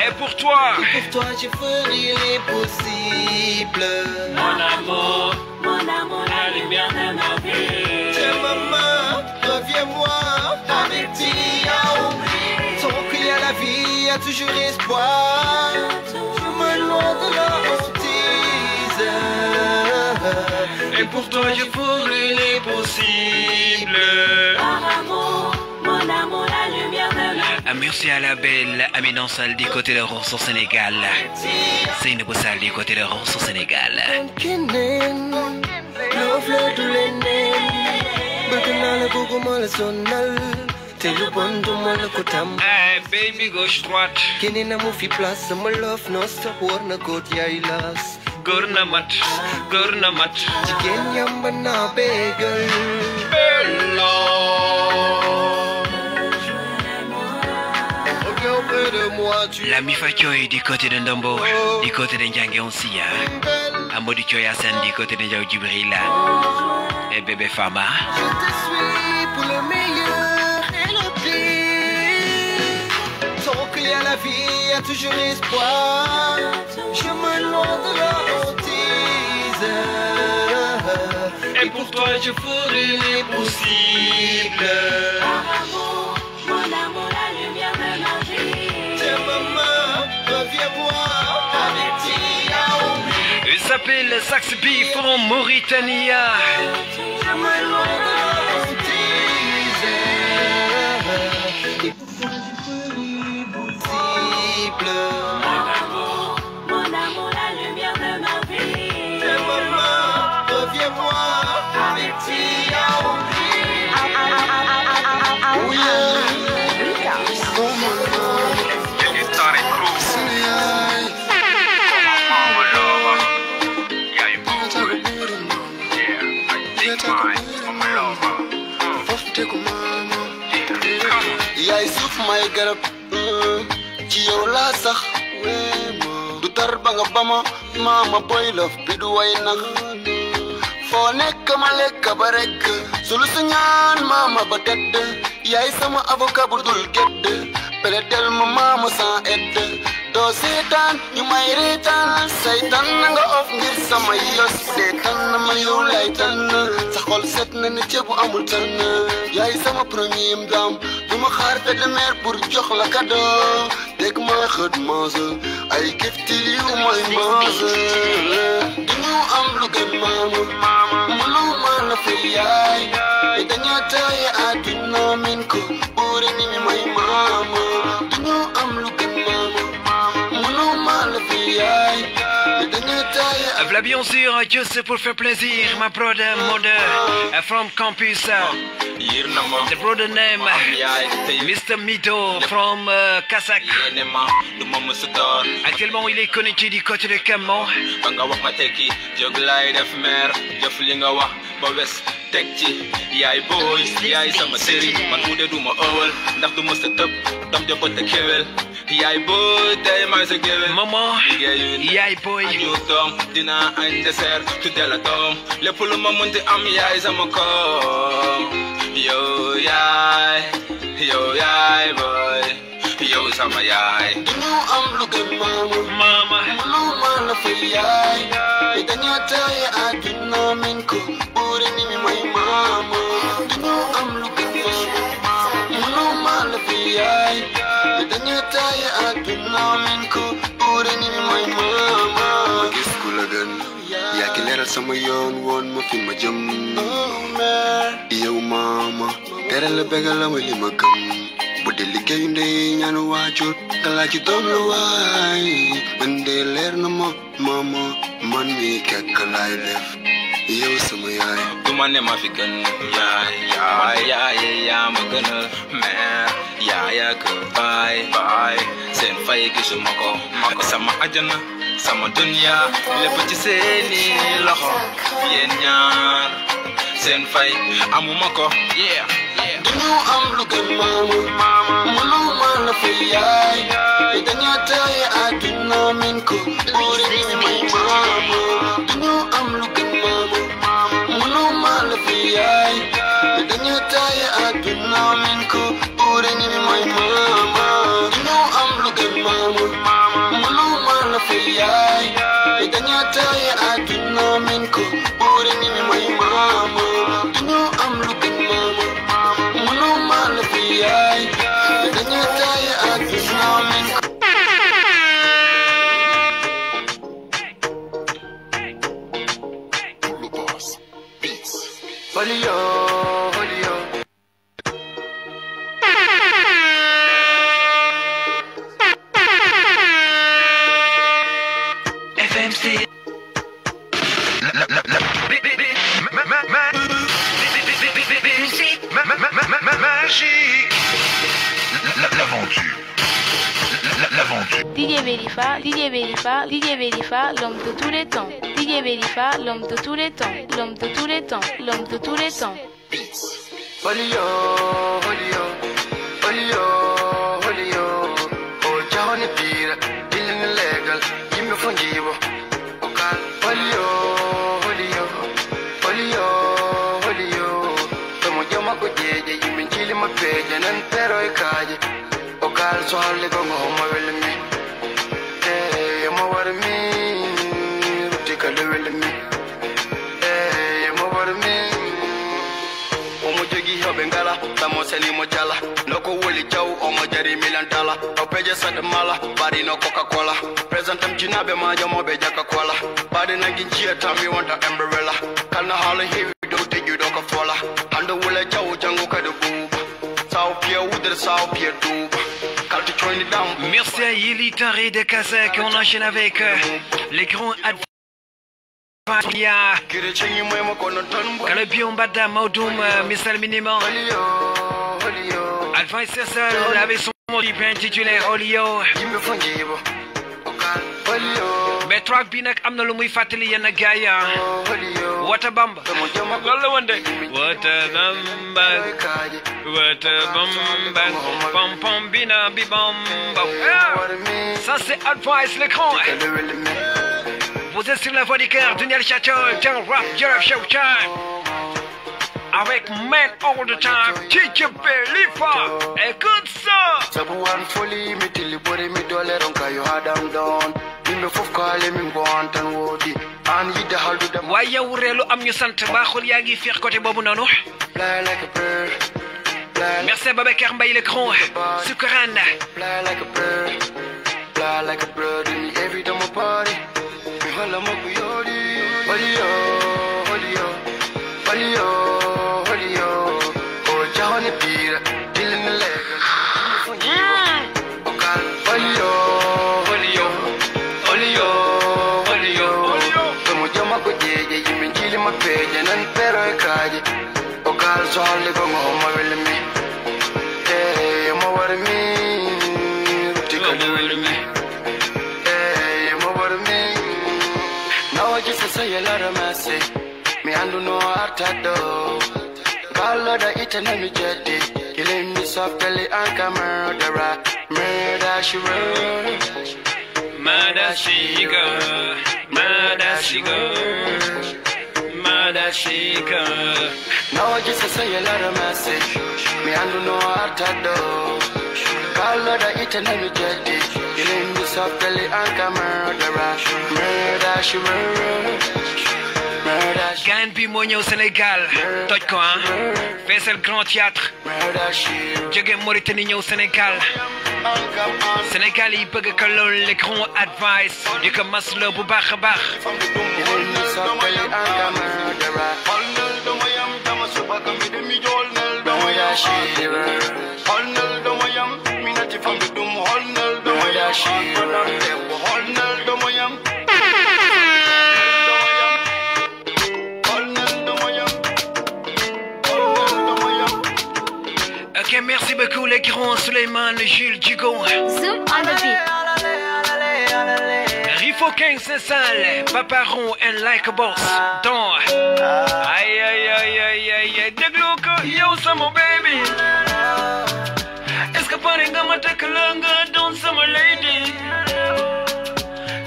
Speaker 9: Et pour toi,
Speaker 2: je ferai l'impossible.
Speaker 9: Mon amour, la lumière de ma vie.
Speaker 2: Tiens maman, reviens-moi avec Tiao. Tant qu'il y a la vie, il y a toujours espoir. Je me loin de la hantise.
Speaker 9: Et pour toi je ferai l'impossible.
Speaker 2: Mon amour, la lumière de ma vie.
Speaker 9: Merci à la belle Aminan Sall du côté de Rosso Sénégal. Seynabou Sall du côté de Rosso Sénégal.
Speaker 2: Love la du leneen bëgg naa la bëgguma la sonal te lu bon du ma la ko tam.
Speaker 9: Baby gauche droite.
Speaker 2: keneen amu fi place sama love non stop war na góor yaay laas.
Speaker 9: góor na mat.
Speaker 2: jigéen yamba naa bégal.
Speaker 9: La Mifa Thioy du côté de Ndombo, du côté de Ndiangue Onsia. Amadou Thioy Hassan du côté de Ndiaw Djibril. Et bébé Fama.
Speaker 2: Je te suis pour le meilleur et le pire. Tant qu'il y a la vie, il y a toujours espoir. Je me loin de la hantise.
Speaker 9: Et pour toi je ferai l'impossible.
Speaker 2: Mon amour, la lumière de ma vie. Tiens maman, reviens-moi avec Tiao.
Speaker 9: Il s'appelle Sax B from Mauritania.
Speaker 2: Je me loin de la hantise. Et pour toi je ferai l'impossible. Mon amour, la lumière de ma vie. Tiens maman, reviens-moi avec Tiao. Oh yeah.
Speaker 21: teku mama yaay suuf may garab ci yow laa sax du tar ba nga bama mama boy love bi du way nax foo nekk ma lekk ba rek sulu sa ñaan mama ba tedd yaay sama avocat bu dul gedd peledel ma mama sans aide doo seetaan ñu may reetaan saytan na nga of ngir sama yos seetaan na ma yow lay tànn sa xol set na ne ceebu amul tànn yaay sama premier dame du ma xaar te de mer pour jox la cadeau dégg ma xët mange ay gifti yu may mange duñu am lu gën maama mënu ma la fi yaay dañu taaye àdduna min ko buure ni mi may maama duñu am lu gën
Speaker 9: V'là bien sûr que c'est pour faire plaisir, ma brother mother from campus. The brother name Mr. Mito from Kazakh. Actuellement il est connecté du côté de Camon.
Speaker 22: teg ci yaay booy yaay sama sëriñ man mu de duma ëwal ndax du ma sa tëb dam ja ko te kewel yaay booy tey maay sa géwél
Speaker 9: maman yaay booy
Speaker 22: ñu doom dina añ dessert tudde la doom lépp lu ma mënti am yaay sama koom yow yaay booy yow sama yaay
Speaker 21: dañu am lu gën mama mënu ma la fay yaay dañu taaye àdduna min ko buure ni mi may mama dañu am lu gën mama mënu ma la fay yaay dañu taaye àdduna min ko buure ni mi may mama gis ku la gën yaa ki leeral sama yoon woon ma fi ma jëm yow mama teral la bégal la ma li ma gëm bu dee liggéeyu ndey ñaanu waajur kala ci doom la waay man de leer na ma mama man mi kekk laay def yow sama yaay
Speaker 22: du ma ne ma fi gën yaay yaa ma gënal mère yaay ak baay seen fay gisuma ko sama ajana sama dunya lépp ci seeni loxo yéen ñaar seen fay amuma ko
Speaker 21: dañu am lu gën mama mënu ma la fay yaay dañu taaye àdduna min ko buure ni mi may mama dañu am lu gën mama mënu ma la fay yaay dañu taaye àdduna min ko buure ni mi may mama dañu am lu gën mama mënu ma la fay yaay dañu taaye àdduna min ko buure ni mi may mama dañu am lu gën mama mënu ma la fay yaay dañu taaye àdduna min ko Holio
Speaker 10: FMC
Speaker 23: DJ Belifa, l'homme de tous les temps. DJ Belifa, l'homme de tous les temps. L'homme de tous les temps. L'homme de tous les temps.
Speaker 21: Holio oh jahone pira dilin legal yimbe fonjibo okal holio tomo jama ko jeje yimbe chili ma peje nan pero e kaje okal so halle go ngo ma welmi mo war mi ruti ka le welmi mo war mi omo jogi hobe ngala tamo seli mo jala noko woli jaw omo jari milan dala o peje sad mala bari no coca cola presentam jinabe ma jamo be jaka cola bari na ginjia tami wanta umbrella kana hala heavy do te judo ko fola hando wala jaw jango ka de buba saw pie udre saw pie duba kalti choini down.
Speaker 9: Merci à Yili Tari de Kazakh. On enchaîne avec les grands Kalabion Bada Maudoum Missal Minimum Advice Cessel avec son clip intitulé Olio. mais track bi nag am na lu muy fàttali yenn gars yi Wata Bamba loolu la woon de Wata Bamba Wata Bamba pom pom bina bi bamba ça c'est Advice l'écran. Vous êtes sur la voix du cœur Dunia Le Château dans Rap Jollof Showtime avec Man All The Time DJ Belifa. Écoute ça.
Speaker 21: Sabuan folie mi tili bori mi dole ronka yo hadam don me fof kale mi ngontan wodi an yidde haldu dem
Speaker 9: waaye yow reelu am ñu sant baaxul yaa ngi fiix côté boobu noonu. Merci à Babacar Mbaye l'écran Sukaranda.
Speaker 21: Fly like a bird, fly like a bird in the every time I party. Me holla mo kuyodi, holiyo, holiyo, holiyo, holiyo. Oh jahani pira, dilin lega. Okal, holiyo, holiyo, holiyo, holiyo. Tomo jama ko jeje yimi jili ma peje nan pero e kaje. Okal so halle ko ngoma wele mi. Say a lot of mercy, me and no heart at all. Call the eating and me jetty, killing me softly and a murderer, murder she wrote.
Speaker 9: Murder she go, murder she go, murder she go.
Speaker 21: Now I just say a lot of mercy, me and no heart at all. Call the eating and me jetty, killing me softly and a murderer, murder she wrote.
Speaker 9: Gain bi moo ñëw Sénégal toj ko feesal Grand Théâtre jóge Mauritanie ñëw Sénégal Sénégal yi bëgg ko lool les grands Advice di ko maslo bu baax a baax Ok, merci beaucoup les grands Suleiman, Jules, Dugo.
Speaker 23: Zoom on the beat.
Speaker 9: Rifo King Saint-Sal, Paparon and Like a Boss. Dans aïe aïe aïe aïe aïe déglu ko yow sama baby. Est-ce que pare nga ma takk la nga doon sama lady.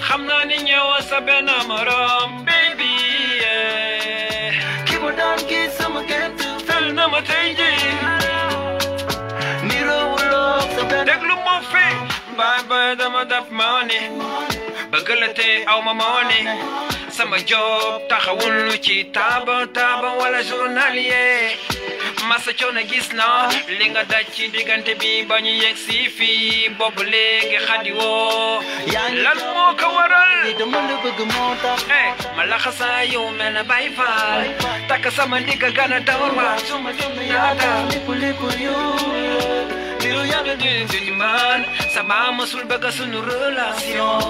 Speaker 9: Xam naa ni ñëw sa benn morom baby. Ki bu daan gis sama gént fel na ma tey jii. Déglu moo fi bye bye dama def money bëgg la te aw ma money sama job taxawul ci taaba wala journalier masa coono gis na li nga daj ci diggante bi ba ñu yegg si fii boobu léegi xadi woo lan moo ko waral dama la bëgg moo tax ma laxasaa yow mel na bay faal takk sama ndigga gana dawar ma suma jom yaata lépp yow yàlla di man sama masul bëgg sunu relation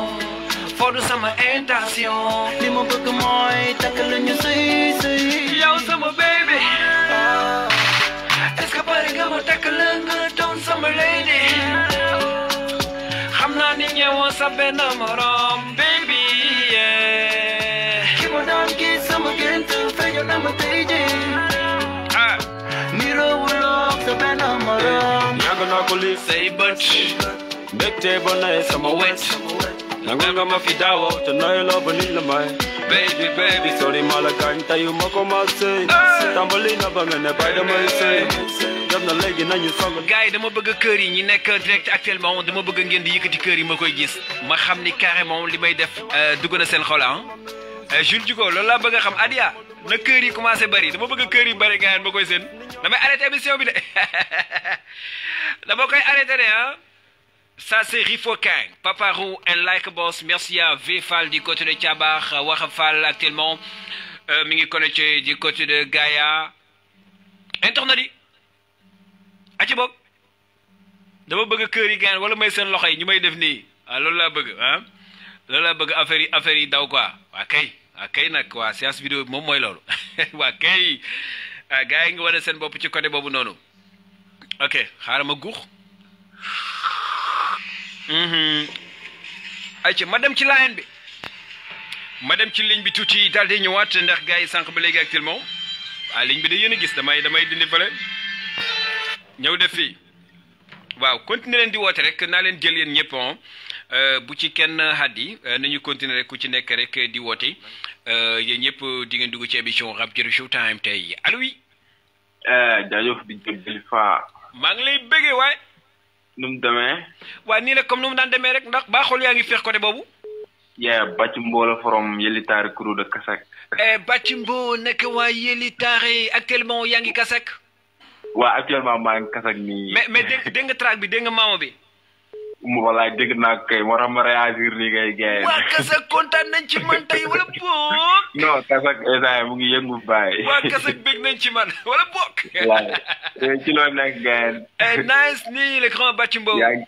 Speaker 9: foodu sama intention li ma bëgg mooy takk la ñu sëy yow sama baby est-ce que pare nga ma takk la nga doon sama lady xam naa ni ñëwoon sa benn morom baby ki ma daan gis sama gént feeñal na ma tey jii niroowuloo sa benn morom
Speaker 12: yàgg naa ko lii
Speaker 9: say bët
Speaker 12: mbégte ba nay sama wet nanga nga ma fi daawo te noy loo ba nit la may baby sori ma la gaañ tayu ma ko ma sëy tàmbali na ba nga ne bay damay sëy jot na léegi nañu song
Speaker 9: gars yi dama bëgg kër yi ñi nekk direct actuellement dama bëgg ngeen di yëkkati kër yi ma koy gis ma xam ni carrément li may def dugg na seen xol Jules Diogo loolu laa bëgg a xam Adia na kër yi commencé bari dama bëgg kër yi bari gars yi ma koy seen damay arrêté émission bi de dama koy arrêté de ça c'est Rifo King, Paparou and Like a Boss. Merci à V-Fall du côté de Tiabar, Wahafal actuellement, Mingi connecté du côté de Gaïa. Internadi, Achibok, dama bëgg kër yi gaan wala may seen loxo yi ñu may def nii loolu laa bëgg loolu laa bëgg affaire yi daw quoi waa kay nag waa séance vidéo bi moom mooy loolu waa kay gars yi nga wane seen bopp ci côté boobu noonu ok xaaral ma guux ayca ma dem ci line bi ma dem ci ligne bi tuuti daal di ñëwaat ndax gars yi sànq ba léegi actuellement ligne bi de yéen a gis damay dindi fële ñëw def fii waaw continuer leen di woote rek naa leen jël yéen ñëpp bu ci kenn haddi nañu continuer rek ku ci nekk rek di woote yéen ñëpp di ngeen dugg ci émission Rap Diallo Showtime tey allo oui.
Speaker 18: jaajëf di jël Belifa.
Speaker 9: maa ngi lay bëggee waaye.
Speaker 18: nu mu demee.
Speaker 9: waaw nii rek comme nu mu daan demee rek ndax baa xool yaa ngi feex côté boobu.
Speaker 18: Bàcc Mbola from Yelitaare crew de Kasak.
Speaker 9: Bàcc Mbo nekk waa Yelitaare actuellement yaa ngi Kasak.
Speaker 18: waa actuellement maa ngi Kasak nii.
Speaker 9: mais dégg nga track bi dégg nga maama bi.
Speaker 18: walaay dégg naa kay moo tax ma réagir nii ngay gaye.
Speaker 9: waa Kasak kontaan nañ ci man tey wala boog.
Speaker 18: non Kasak instant mu ngi yëngu bàyyi.
Speaker 9: waa Kasak bég nañ ci man wala boog.
Speaker 18: waaw ci loolu nekk gayen.
Speaker 9: nice nii le grand Bàcc Mbo.
Speaker 18: yaa ngi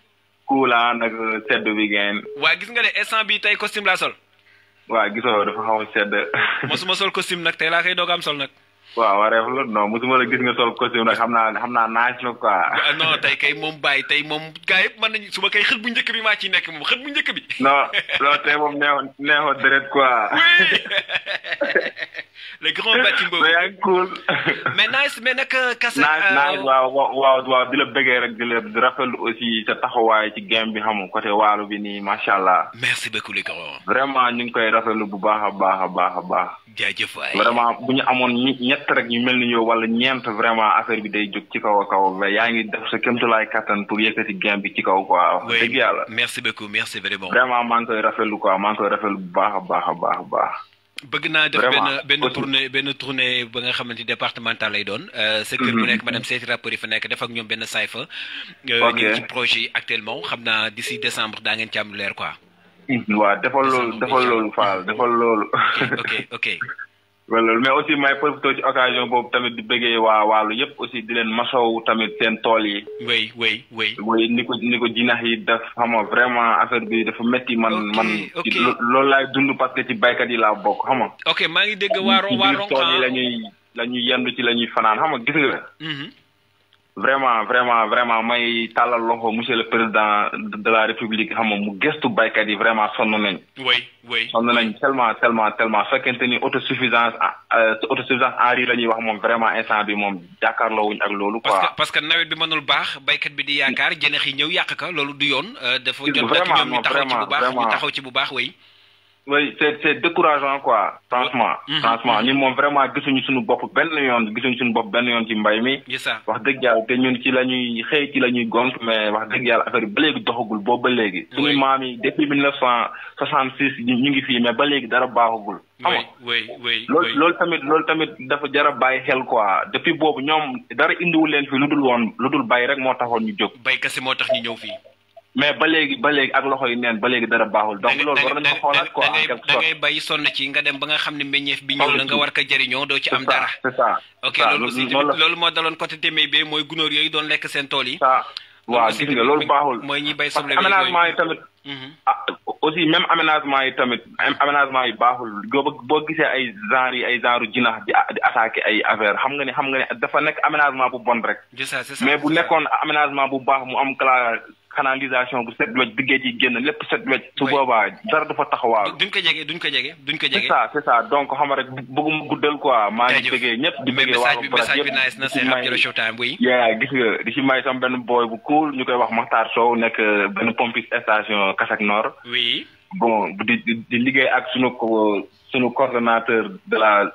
Speaker 18: cool nag sedd bi gayen.
Speaker 9: waa gis nga ne instant bi tey costume laa sol.
Speaker 18: waa gisoo dafa xaw a sedd.
Speaker 9: mosuma sol costume nag tey laa koy doog am sol nag.
Speaker 18: waaw wareef la non mosuma la gis nga sol costume nag xam naa naaj la quoi.
Speaker 9: non tey kay moom bàyyi tey moom gars yëpp mën nañu suba kay xët bu njëkk bi maa ciy nekk moom xët bu njëkk bi.
Speaker 18: non tey moom neexoo deret quoi.
Speaker 9: oui le grand Bàcc Mbo.
Speaker 18: mais yaa ngi cool.
Speaker 9: mais nice mais nag Kasak.
Speaker 18: nice waaw di la bëggee rek di rafetlu aussi sa taxawaay ci game bi xam côté waalo bi nii macha allah.
Speaker 9: merci beaucoup les grands.
Speaker 18: vraiment ñu ngi koy rafetlu bu baax a baax.
Speaker 9: jaajëf waay
Speaker 18: vraiment bu ñu amoon ñett rek ñu mel ni yow wala ñeent vraiment affaire bi day jóg ci kaw a kaw mais yaa ngi def sa kéemtulaay kattan pour yëkkati game bi ci kaw quoi. wax dëgg yàlla
Speaker 9: merci beaucoup merci vraiment.
Speaker 18: vraiment maa ngi koy rafetlu quoi maa ngi koy rafetlu bu baax a baax.
Speaker 9: bëgg naa def benn tournée ba nga xamante départemental lay doon. secteur bu nekk ma dem seeti rappeurs yi fa nekk def ak ñoom benn cypher. ñu ngi ci projet yi actuellement xam naa d'ici décembre daa ngeen ci am leer quoi.
Speaker 18: waaw defal loolu Fall defal loolu.
Speaker 9: ok.
Speaker 18: loolu mais aussi may profité ci occasion boobu tamit di bëggee waa Waalo yëpp aussi di leen masawu tamit seen tool yi.
Speaker 9: oui.
Speaker 18: ni ko jinax yi def xam nga vraiment affaire bi dafa métti man. loolu laay dund parce que ci baykat yi laa bokk xam nga.
Speaker 9: ok maa ngi dégg waa Ronkan
Speaker 18: tool yi la ñuy yendu ci la ñuy fanaan xam nga gis nga. vraiment may tàllal loxo monsieur le président de la république xam nga mu gëstu baykat yi vraiment sonn nañ.
Speaker 9: oui.
Speaker 18: sonn nañ tellement fekkente ni autosuffisance en riz la ñuy wax moom vraiment instant bi moom jàkkaarloo wuñ ak loolu quoi.
Speaker 9: parce que nawet bi mënul baax baykat bi di yaakaar jënex yi ñëw yàq ka loolu du yoon. dafa jot nag ñoom ñu taxaw ci bu baax oui.
Speaker 18: oui c'est décourageant quoi franchement. ñun moom vraiment gisuñu suñu bopp benn yoon ci mbay mi. wax dëgg yàlla te ñun ci la ñuy xëy ci la ñuy gont mais wax dëgg yàlla affaire bi ba léegi doxagul boobu ba léegi. suñu maam yi depuis 1966 ñu ngi fii mais ba léegi dara baaxagul. xam nga
Speaker 9: oui.
Speaker 18: loolu tamit dafa jar a bàyyi xel quoi depuis boobu ñoom dara indiwul leen fi lu dul bay rek moo taxoon ñu jóg.
Speaker 9: bay kese moo tax ñu ñëw fii.
Speaker 18: mais ba léegi ak loxo yi neen ba léegi dara baaxul donc loolu war nañu ko xoolaat quoi
Speaker 9: da ngay bay sonn ci nga dem ba nga xam ne meññeef bi ñëw na nga war ko jëriñoo doo ci am dara.
Speaker 18: c'est ça
Speaker 9: ok loolu aussi loolu moo daloon côté Témé bi mooy gunóor yooyu doon lekk seen tool yi.
Speaker 18: waaw gis nga loolu baaxul.
Speaker 9: mooy ñi bay soble
Speaker 18: aménagement yi tamit. aussi même aménagement yi tamit yi baaxul boo gisee ay genre jinax di attaqué ay affaire xam nga ne dafa nekk aménagement bu bon rek. mais bu nekkoon aménagement bu baax mu am canalisation bu set wecc diggee ci génn lépp set wecc su boobaa dara du fa taxawaalu.
Speaker 9: duñ ko jege.
Speaker 18: c'est ça donc xam rek bëgguma guddal quoi. maa ngi bëggee ñëpp di bëggee waa
Speaker 9: message bi nice na c'est Rap Diallo Showtime oui.
Speaker 18: gis nga di si may sama benn boy bu cool ñu koy wax Makhtar Sow nekk benn pompiste station Kasak Nord.
Speaker 9: oui.
Speaker 18: bon di liggéey ak sunu coordonnateur de la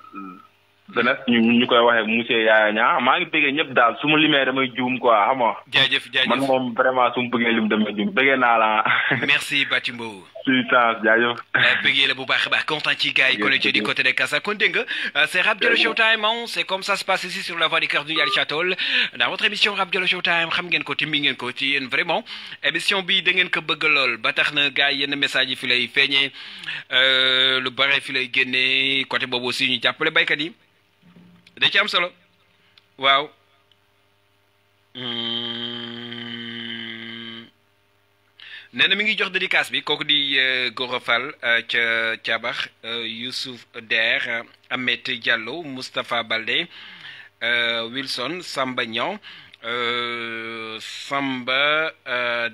Speaker 18: jeunesse ñu koy waxee monsieur Yaya Niang maa ngi bëggee ñëpp daal su ma limee damay juum quoi xam nga.
Speaker 9: jaajëf
Speaker 18: man moom vraiment su ma bëggee lim damay juum bëggee naa la.
Speaker 9: merci Bàcc Mbo.
Speaker 18: jaajëf.
Speaker 9: bëggee la bu baax a baax content ci gars yi connecté du côté de Kasak kon dégg nga c'est Rap Diallo Showtime c'est comme ça se passe ici sur la voix du cœur du Richard-Toll dans votre émission Rap Diallo Showtime xam ngeen ko timbi ngeen ko ci yéen vraiment émission bi da ngeen ko bëgg lool ba tax na gars yi yenn message yi fi lay feeñee lu bare fi lay génnee côté boobu aussi ñu jàppale baykat yi da ci am solo waaw nee na mi ngi jox dédicace bi kooku di Gora Fall ca Thiabax Youssouf Der Ahmed Diallo Moustapha Baldé Wilson Samba Niang Samba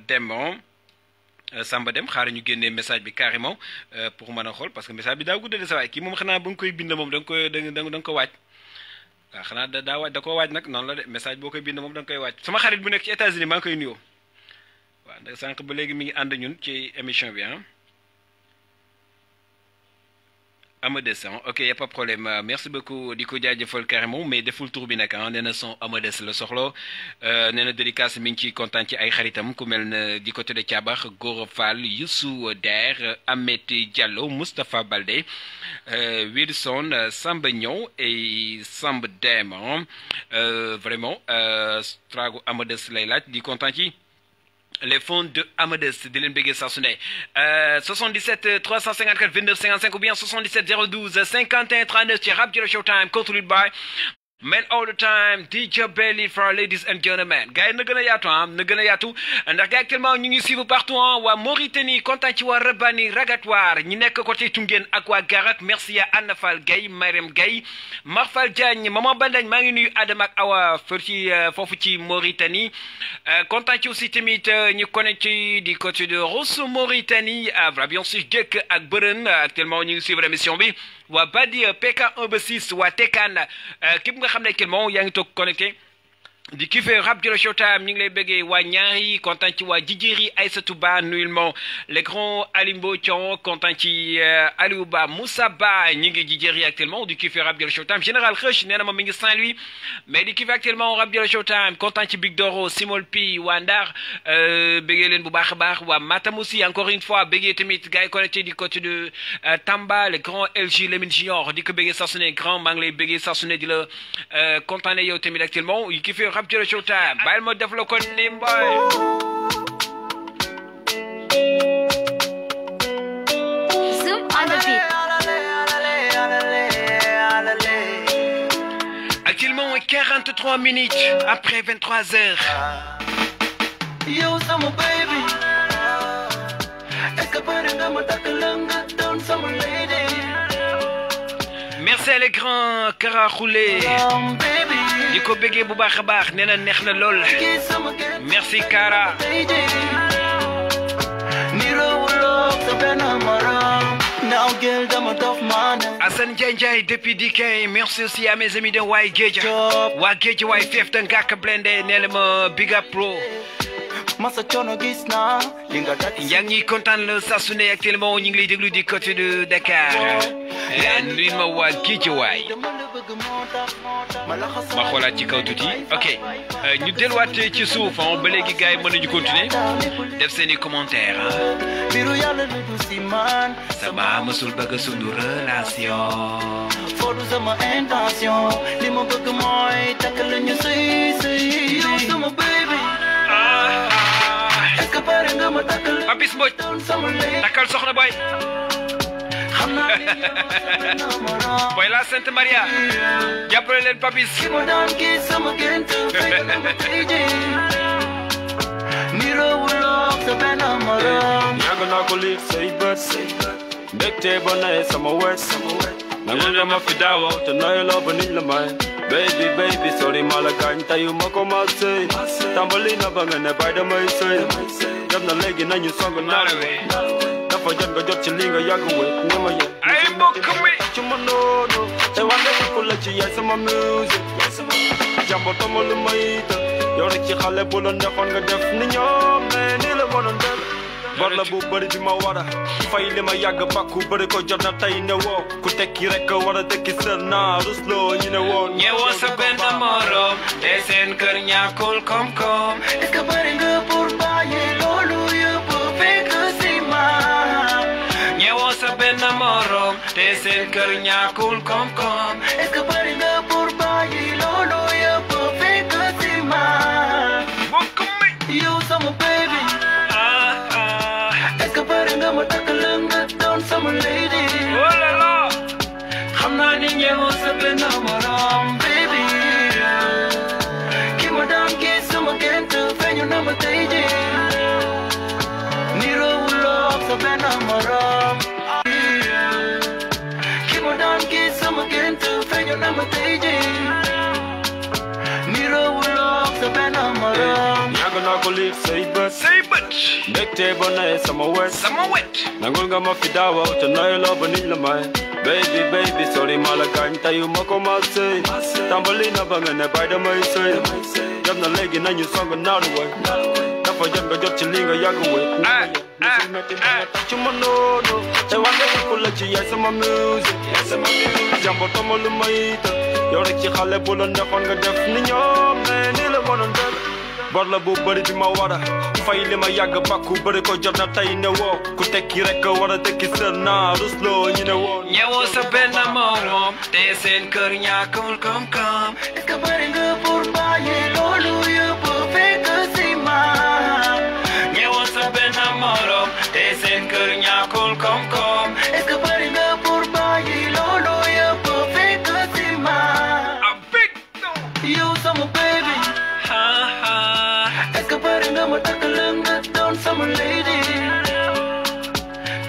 Speaker 9: Demon Samba Dem xaar ñu génnee message bi carrément pour mën a xool parce que message bi daa guddee sa waay kii moom xanaa bu nga koy bind moom da nga ko waaj waaw xanaa daa waaj da koo waaj nag noonu la de message boo koy bind moom da nga koy waaj sama xarit bu nekk ci États-Unis maa ngi koy nuyoo waaw ndax sànq ba léegi mi ngi ànd ñun ci émission bi Amades, ok, y a pas de problème. Merci beaucoup, Diko Diadjefol carrément, mais de full tour bi nak hein, néna son Amades le soxlo. Néna dédicace mi ngi ci content ci ay xaritam ku mel di côté de Thiabax, Goro Fall, Youssou Der, Ahmed Diallo, Mustapha Baldé, Wilson, Samba Nyon et Samba Dem. Vraiment, Strago Amades lay laaj di content ci les fonds de Amades de l'NBG Sarsounet 77 354 29 55 ou bien 77 012 51 39 ci Rap Jolo Showtime contrôlé by Men all the time DJ Belly for ladies and gentlemen gars yi na gën a yaatu na gën a yaatu ndax gars actuellement ñu ngi suivre partout waa Mauritanie kontaan ci waa Rabani Ragatoire ñi nekk côté Tungeen ak waa Garak merci à Anna Fall Gaye Mariam Gaye Marfal Diagne Maman Bandagne maa ngi nuyu Adama ak Awa foofu ci Mauritanie kontaan ci aussi tamit ñu connecté du côté de Rosso Mauritanie bien sûr Jëkk ak Bërën actuellement ñu ngi suivre émission bi waa Badi PK 1/6 waa Tekan képp nga xam ne actuellement yaa ngi toog connecté di kiffé Rap Jolo Showtime ñu ngi lay bëggee waa ñaari kontaan ci waa Jijiri Aïssatou Ba nuyulement les grands Alimbo Thion kontaan ci Aliou Ba Moussa Ba ñu ngi Jijiri actuellement di kiffé Rap Jolo Showtime Général Xush nee na ma mi ngi Saint-Louis mais di kiffé actuellement Rap Jolo Showtime kontaan ci Big Doro Simol Pi waa Ndar bëggee leen bu baax a baax waa Matam aussi encore une fois bëggee tamit gars yi connecté du côté de Tamba le grand LG Lemine Junior di ko bëggee saa su ne grand maa ngi lay bëggee saa su ne di la kontaane yow tamit actuellement di kiffé Rap Jolo Showtime bàyyil ma def la ko ni mboy
Speaker 3: Zoom on the beat.
Speaker 9: Actuellement 43 minutes après 23 heures.
Speaker 10: Yo sama baby est-ce que bëri nga ma takk la nga doon sama lady.
Speaker 9: Merci les grands Kara Roulé di ko bëggee bu baax a baax nee na neex na lool merci Kara Assane Ndiaye depuis DK merci aussi à mes amis de Waay Géej waa Géej Waay Fief de Ngaka Blindé nee na ma Big Up Pro
Speaker 10: masa coono gis naa li nga daj
Speaker 9: yaa ngi kontaan la saa su ne actuellement ñu ngi lay déglu du côté de Dakar nuyu ma waa Guédiawaye ma xoolaat ci kaw tuuti ok ñu delluwaat ci suuf ba léegi gars yi mën nañu continuer def seeni commentaire
Speaker 10: biru yàlla lu du si man
Speaker 9: sama mësul bëgg sunu relation
Speaker 10: foodu sama intention li ma bëgg mooy takk la ñu sëy yow sama baby est-ce que pare nga ma takkal
Speaker 9: Papis Mbodj takkal soxna boy boy la Sainte Maria jàppale leen Papis
Speaker 12: yàgg naa ko lii say bët mbégte ba nay sama wet nangu nga ma fi daawo te noyaloo ba niñ la may baby sorry ma la gaañ tayu ma ko ma sëy tàmbali na ba nga ne bay damay sëy dem na léegi nañu song naa dafa jot nga jot ci li nga yàgg wet ne ma yet
Speaker 9: ay mbokk mi
Speaker 12: ci ma noonu te wande ko la ci yaay sama musique jàmbo tama lu may të yow rek ci xale bu la neexoon nga def ni ñoom mais ni la mënoon def bor la bu bëri bi ma war a fay li ma yàgg bàkku bëri ko jot na tey ne woo ku tekki rek war a tekki sër naa rusloo ñu ne woon
Speaker 9: ñëwoo sa benn morom te seen kër ñàkkul koom-koom
Speaker 10: est-ce que bëri nga pour bàyyi loolu yëpp fekk si ma
Speaker 9: ñëwoo sa benn morom te seen kër ñàkkul koom-koom
Speaker 10: est-ce que bëri nga pour bàyyi loolu yëpp fekk si ma
Speaker 9: mbokk mi
Speaker 10: yow sama baby est-ce que bëri nga ma takk la nga doon sama lady
Speaker 9: oh là là
Speaker 10: xam naa ni ñëwoo sa benn morom baby ki ma daan gis sama gént feeñu na ma tey ji ni roowuloo sa benn morom ki ma daan gis sama gént feeñu na ma tey ji ni roowuloo sa benn morom
Speaker 12: yàgg naa ko liit say bët mbégte ba nay sama wet nangul nga ma fi daawa te noyeloo ba niñ la may baby sorry ma la gaañ tayu ma commencé tàmbali na ba nga ne bay damay sëy dem na léegi nañu song naaru way dafa jot nga jot ci li nga yàgg way metti ma tàcc ma noonu te wax nga ëpp la ci yaay sama musique jambo tamalu may të yow rek ci xale bu la neexoon nga def ni ñoom mais ni la mënoon def bor la bu bëri bi ma war a fay li ma yàgg bàkku bëri ko jot na tey ne woo ku tekki rek war a tekki sër naa rusloo ñu ne woon
Speaker 9: ñëwoo sa benn morom te seen kër ñàkkul koom-koom
Speaker 10: est-ce que bëri nga pour bàyyi loolu yëpp fekk si ma
Speaker 9: ñëwoo sa benn morom te seen kër ñàkkul koom-koom
Speaker 10: est-ce que bëri nga pour bàyyi loolu yëpp fekk si ma yow sama baby est-ce que bëri nga ma takk la nga doon sama lady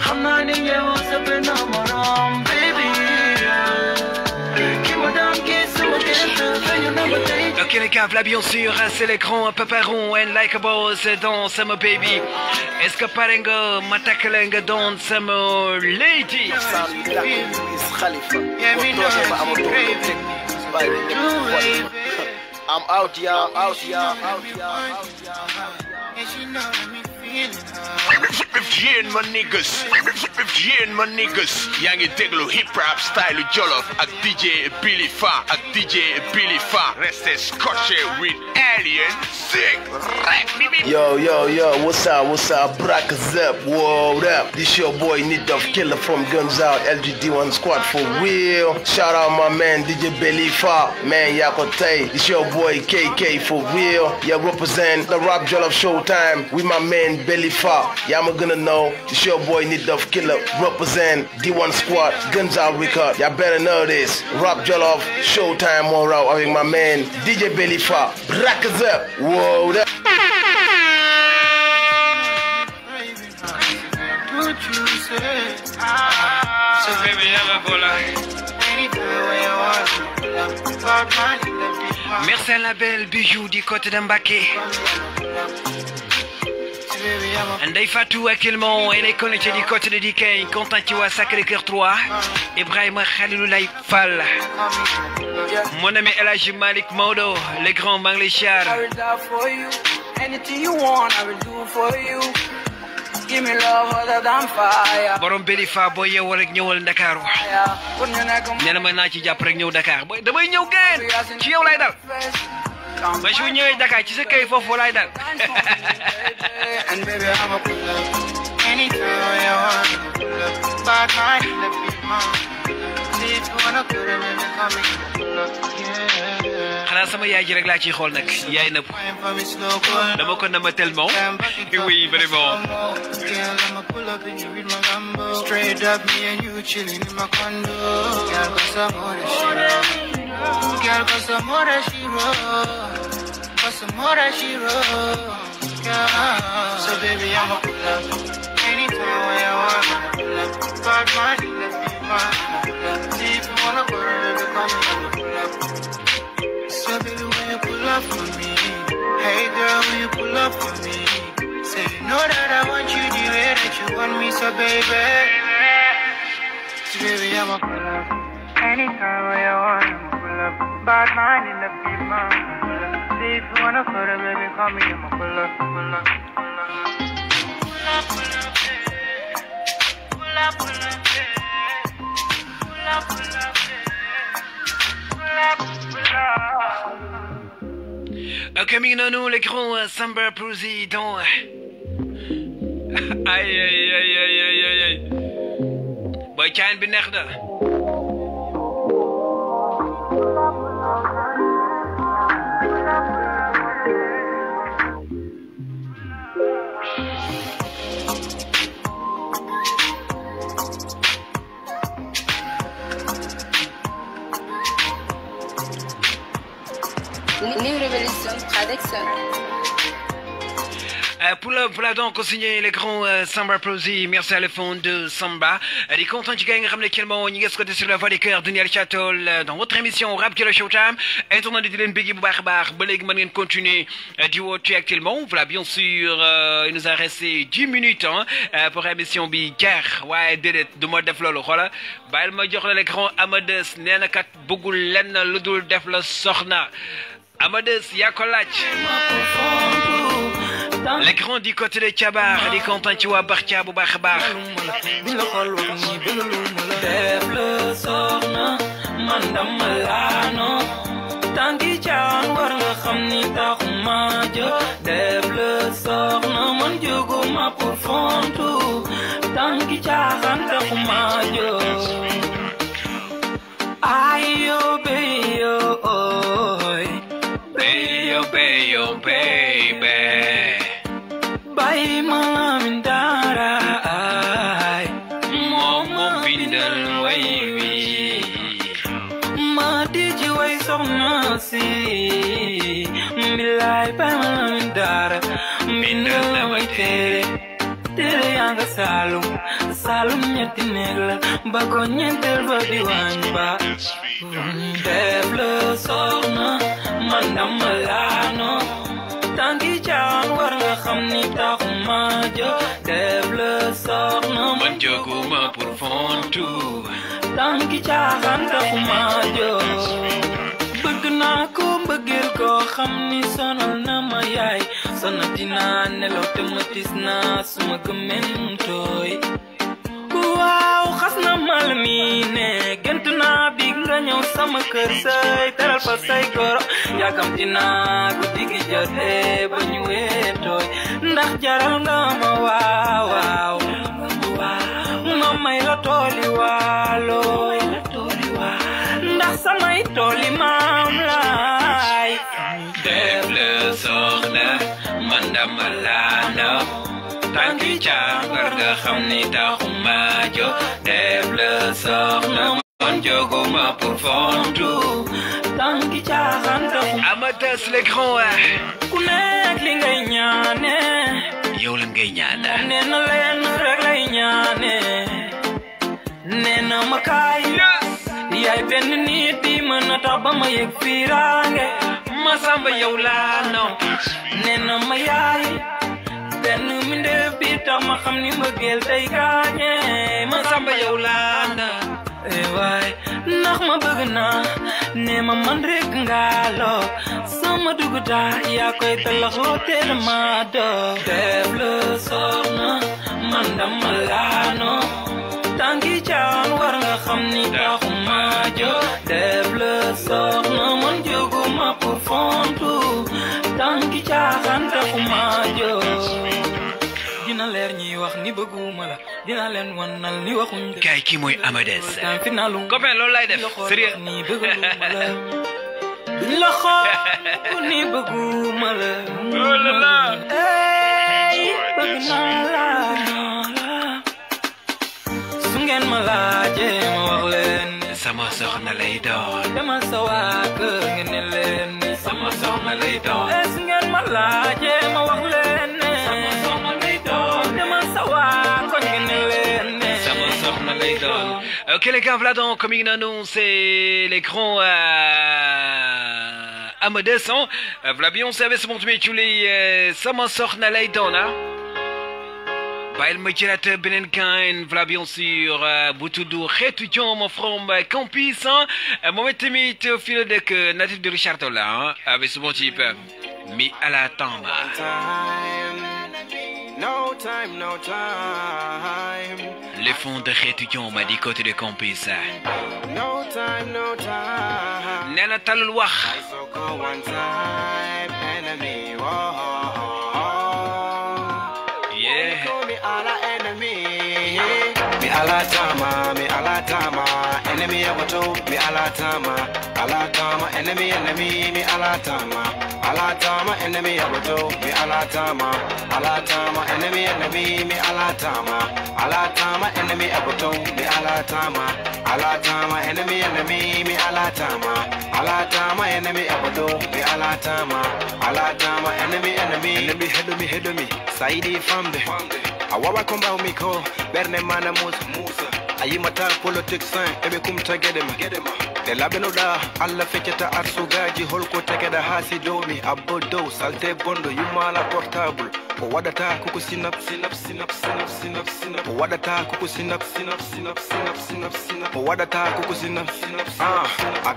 Speaker 10: xam naa ni ñëwoo sa benn morom baby ki ma daan gis sama gerte feeñu na ma tey.
Speaker 9: Ok les gars, là bien sûr, c'est les grands paparons and like a boss dans Summer Baby. Est-ce que pare nga ma takk la nga doon sama lady?
Speaker 20: I'm out, y'all.
Speaker 4: Yéen ma niggas yaa ngi déglu hip hop style Jolof ak DJ Billy Fa restez scotché with Alien Sick rap.
Speaker 21: Yo, what's up? Brackers up, what up? This your boy Nidov Killer from Guns Out, LGD1 Squad for real. Shout out my man DJ Billy Fa, man Yakotay. This your boy KK for real. Yeah, represent the Rap Jollof Showtime with my man Billy Fa. Yeah, I'm gonna know. This your boy Nidov Killer, represent D1 Squad, Guns Out Record. Y'all better know this. Rap Jollof Showtime on route with my man DJ Billy Fa. Brackers up, whoa up.
Speaker 9: So baby, merci à la belle bijou du côté d'Ambaké. Ndeye Fatou actuellement, elle est connectée du côté de DK, Content Tiwa Sacré-Cœur 3, Ibrahima Khaliloulaye Fall, mon ami El Hadji Malick Maodo, le grand Manglishar.
Speaker 10: Anything you want, I will do for you. Give me love other than fire.
Speaker 9: Borom Billy Fa boo yeewoo rek ñëwal Ndakaaru. Nee na ma naa ci jàpp rek ñëw Dakar booy damay ñëw gën ci yow lay dal. ma su ñëwee Dakar ci sa kay foofu lay dal.
Speaker 10: And baby, I'm a pull up. Anytime you want, pull up. Bad mind, let me mine. See if you wanna put it in the coming, pull up. Yeah.
Speaker 9: xanaa sama yaay ji rek laa ciy xool nag yaay na dama ko nama tellement oui vraiment.
Speaker 10: Straight up me and you chilling in my condo. Girl, got some more that she wrote. Girl, got some more that she wrote. Got some more that she wrote. Yeah. So baby, I'ma pull up. Anytime when you want, pull up. Bad mind, let me mind. See if you wanna go, baby, come here, pull up. So baby, when you pull up for me, hey girl, when you pull up for me, say you know that I want you the way that you want me, so baby. So baby, I'ma pull up. Anytime when you want, I'ma pull up. Bad mind in the big man. See if you wanna go, baby, call me, I'ma pull up, pull up, pull up. Pull up, pull up, pull up, pull up, pull up, pull up.
Speaker 9: Ok, mi nonou, le grand Samba président. Aïe, aïe, aïe, aïe, aïe, aïe. Boy, Chan Binechda.
Speaker 23: New Revolution Production.
Speaker 9: Voilà donc signé les grands Samba Prosi. Merci à le fond de Samba. Les contents du gang ramener quellement on y est sur la voie des cœurs Daniel Chatol dans votre émission Rap Killer Showtime. Et on a dit len bigi bu baax baax ba légui mën continuer di woote actuellement. Voilà bien sûr il nous a resté 10 minutes pour émission bi jar waaye dédét du ma def lolu xola bayil ma jox la le grand Amadeus néna kat bëggul lenn lu dul def la soxna Amadeus yaa ko laaj. Les grands du côté de Thiabar, les contents tu vois Bartia bu baax baax.
Speaker 11: Def le soxna man dama laano tangi caan war nga xam ni taxuma jóg def le soxna man jóguma pour fontu tangi caan taxuma jóg ayo beyo oy beyo beyo baby bay mamin dara ay momo bindal way wi ma di ji way soxna si bilay bay mamin dara bindal way tere yanga salum ñetti neeg la ba ko ñentel ba di wañ ba def le soxna man dama laano tangi caan war nga xam ni taxuma jóg def le soxna man jóguma pour fontu tangi caan taxuma jóg bëgg naa ko mbëggeel koo xam ni sonal na ma yaay sonati naa nelaw te ma tis naa suma gëmen tooy waaw xas na mal mi ne gënt naa bi nga ñëw sama kër say teral fa say goro yàkkamti naa ko digi jotee ba ñu weetooy ndax jaral nga ma waaw waaw ma may la tooli waalo ndax samay tooli maam laay def le soxna man dama laano tanki càngar nga xam ni taxuma jóg def le soxna man jóguma pour fontu tanki càngar taxuma
Speaker 9: Amadeus les grands
Speaker 11: ku nekk li ngay ñaane
Speaker 9: yow lan ngay ñaana
Speaker 11: nee na leen rek lay ñaane nee na ma kaay yaay benn nit bi mën a tax ba ma yëg fiiraange ma samba yow laa no nee na ma yaay benn mbindeef bi tax ma xam ni mbëggeel day gaañe ma samba yow laa na waay ndax ma bëgg naa ne ma man rek nga loo sama dugg daa yaa koy talaxoo teel ma doo def le soxna man dama laano tangi caan war nga xam ni taxuma jóg def le soxna man jóguma pour fontu tangi caan taxuma jóg dina leer ñi wax ni bëgguma la dina leen wanal ni waxuñ
Speaker 9: kay ki mooy Amadeus
Speaker 11: finalu
Speaker 9: copain loolu lay def sérieux
Speaker 11: ni bëgguma la duñ la xool ni bëgguma la
Speaker 9: oh la la
Speaker 11: bëgg naa la su ngeen ma laajee ma wax leen
Speaker 9: sama soxna lay doon
Speaker 11: dama sa waa kër ngeen ne leen
Speaker 9: sama soxna lay doon
Speaker 11: su ngeen ma laajee ma wax leen
Speaker 9: sama soxna lay doon
Speaker 11: dama sa waa koñ ngeen ne leen
Speaker 9: sama soxna lay doon. Ok les gars, voilà donc comme il annonce les grands Amadeus voilà bien on savait ce monde mais tu les sama soxna lay doon Bail Majirat Benen Kain, voilà bien sûr, Boutoudou, Rétudiant, mon from Campus, Mohamed Temit, fil de natif de Richard Tola, avec ce bon type, Mi à la Tamba.
Speaker 10: No time, no time.
Speaker 9: Les fonds de Rétudiant m'a dit côté de Campus.
Speaker 10: No time, no time.
Speaker 9: Nana Talwah.
Speaker 10: I so call one time, enemy. Whoa. Me alatama, enemy abato, me alatama, enemy, me alatama, enemy abato, me alatama, enemy, me alatama, enemy abato, me alatama, enemy, me alatama, enemy abato, me alatama, enemy,
Speaker 5: enemy hedomi saidi fambe awawa komba umiko berne mana musa ayimata politique sain ebe kumta gedema de labenoda alla feceta arsugaji holko tegeda hasi domi abodo salte bondo yumala portable o wadata kuku sinap o wadata kuku sinap o wadata kuku sinap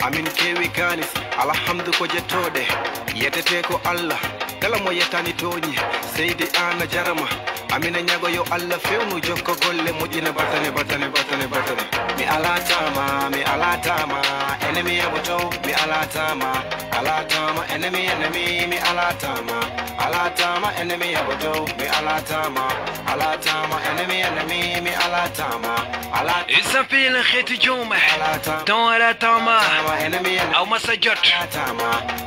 Speaker 5: amin kewi kanis alhamdu ko jettode yetete ko allah kala mo yetani toñi seydi ana jarama amina nyago yo allah fewnu jokko golle mojina batane mi alatama enemy aboto mi alatama enemy mi alatama enemy aboto mi alatama enemy mi alatama
Speaker 9: il s'appelle Kheti Joma dans Alatama au Masajot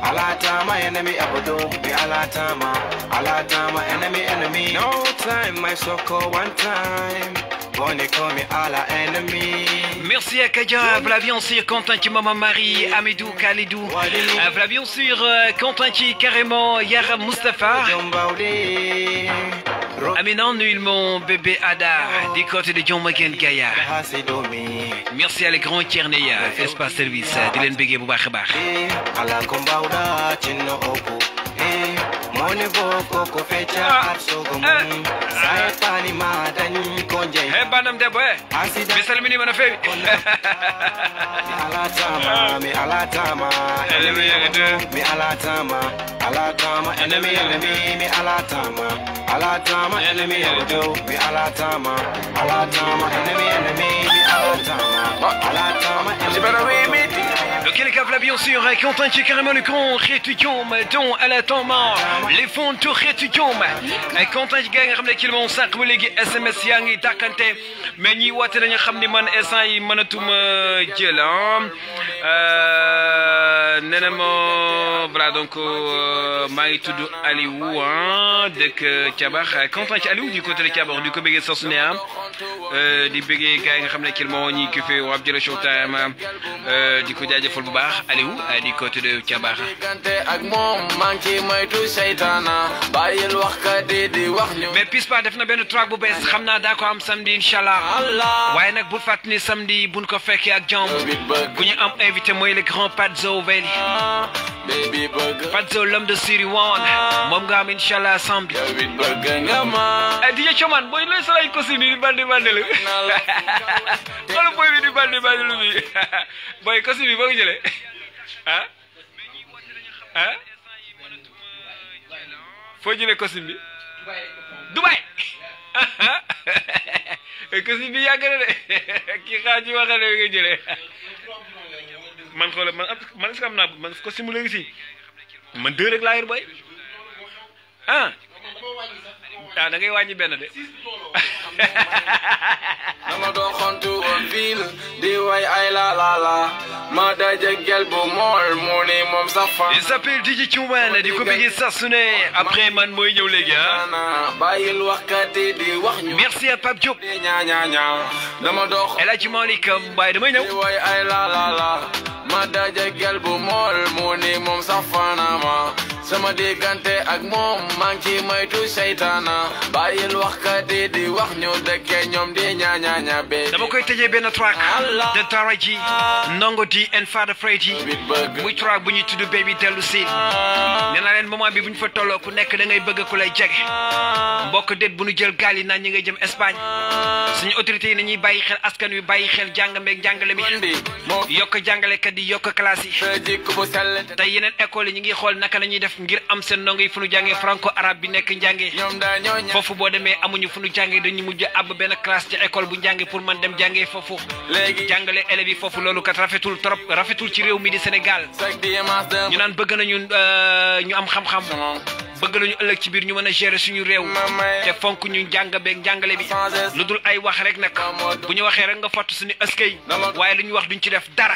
Speaker 5: alatama enemy aboto mi alatama enemy no time my soko one time Bonne comme à la enemy.
Speaker 9: Merci à Kaja, Vlavion sur Quentin Maman Marie, Amidou Khalidou, Vlavion sur Quentin carrément Yara Mustafa. Aminan nul mon bébé Ada, des côtés de John Magen Gaïa. Merci à les grands Tierneya, Espace Service, Dylan Begé Boubachabar.
Speaker 5: Mone boko ko fecha atsogo mun sai pani madan konje
Speaker 9: he banam debbo mi salmini mana fewi
Speaker 5: mi alatama enemy mi alatama enemy mi alatama enemy mi alatama enemy mi alatama
Speaker 9: Donc il y a bien sûr Quentin qui est carrément le grand étudiant dont à la toma les fonds tout étudiant Quentin qui gagne ramener qu'il m'ont sac les SMS yangi dakante mais ni wate lañu xamni man instant yi manatuma jël nenamo voilà donc maa ngi tudd Aliou dëkk Thiabax Quentin ci Aliou du côté de Thiabax du ko bëggee saa su ne di bëggee gars yi nga xam ne qu'il moo ñi ki fi Rap Jolo Showtime di ko jaajëfal bu baax Aliou di côté de Thiabax
Speaker 11: ak moom maa ngi ci moytu seytaana bàyyil wax ka di wax ñu
Speaker 9: mais Pispa def na benn track bu bees xam naa daa ko am samedi inchallah waaye nag bul fàttali ni samedi buñ ko fekkee ak jàmm bu ñu am invité mooy le grand Padzo Veli Padzo l'homme de Siri One moom nga am inchallah samedi DJ Choman booy lay solay ko si ni bandi la xoolal booy bi di bandi lu bi booy ko si bi boo ko jëlee foo jëlee costume bi Dubai costume bi yàgg na de kii xaar ci waxale nga jëlee man xoolal man est-ce que am naa man costume léegi si man 2 rek laa yor booy da ngay wàññi benn de
Speaker 11: dama doon xontu woon ville di way ay la ma daje gel bu mool mu ni moom sax fan
Speaker 9: il s'appelle DJ Chouman di ko bëggee saa su ne après man mooy ñëw léegi
Speaker 11: bàyyil waxkat yi di wax ñu
Speaker 9: merci à Pape Diop
Speaker 11: ñaa dama doon
Speaker 9: El Hadji Malick Mbaye damay ñëw
Speaker 11: di way ay la ma daje gel bu mool mu ni moom sax fanama sama diggante ak moom maa ngi ci moytu seytaana bàyyil waxkat yi di wax ñu dëkkee ñoom di ñaa be
Speaker 9: dama koy tëjee benn track de Taraji Ndongo D and Fada Freddy muy track bu ñuy tudd Baby dellu si nee naa leen moment bi bu ñu fa tolloo ku nekk da ngay bëgg ku lay jege mbokk déet bu ñu jël gaal yi naan ñi ngay jëm Espagne suñu autorités yi nañuy bàyyi xel askan wi bàyyi xel jàng meeg jàngale mi yokk jàngalekat yi yokk classe yi tey yeneen école yi ñu ngi xool naka la ñuy def ngir am seen ndongo yi fu ñu jàngee franco arabe bi nekk njàngee foofu boo demee amuñu fu ñu jàngee dañu mujj àbb benn classe ci école bu njàngee pour man dem jàngee foofu jàngale élèves yi foofu loolu kat rafetul trop rafetul ci réew mi di Sénégal ñu naan bëgg nañu ñu am xam-xam bëgg nañu ëllëg ci biir ñu mën a gérer suñu réew te fonk ñu jàng beeg njàngale bi lu dul ay wax rek nag bu ñu waxee rek nga fott suñu ëskay waaye lu ñu wax duñ ci def dara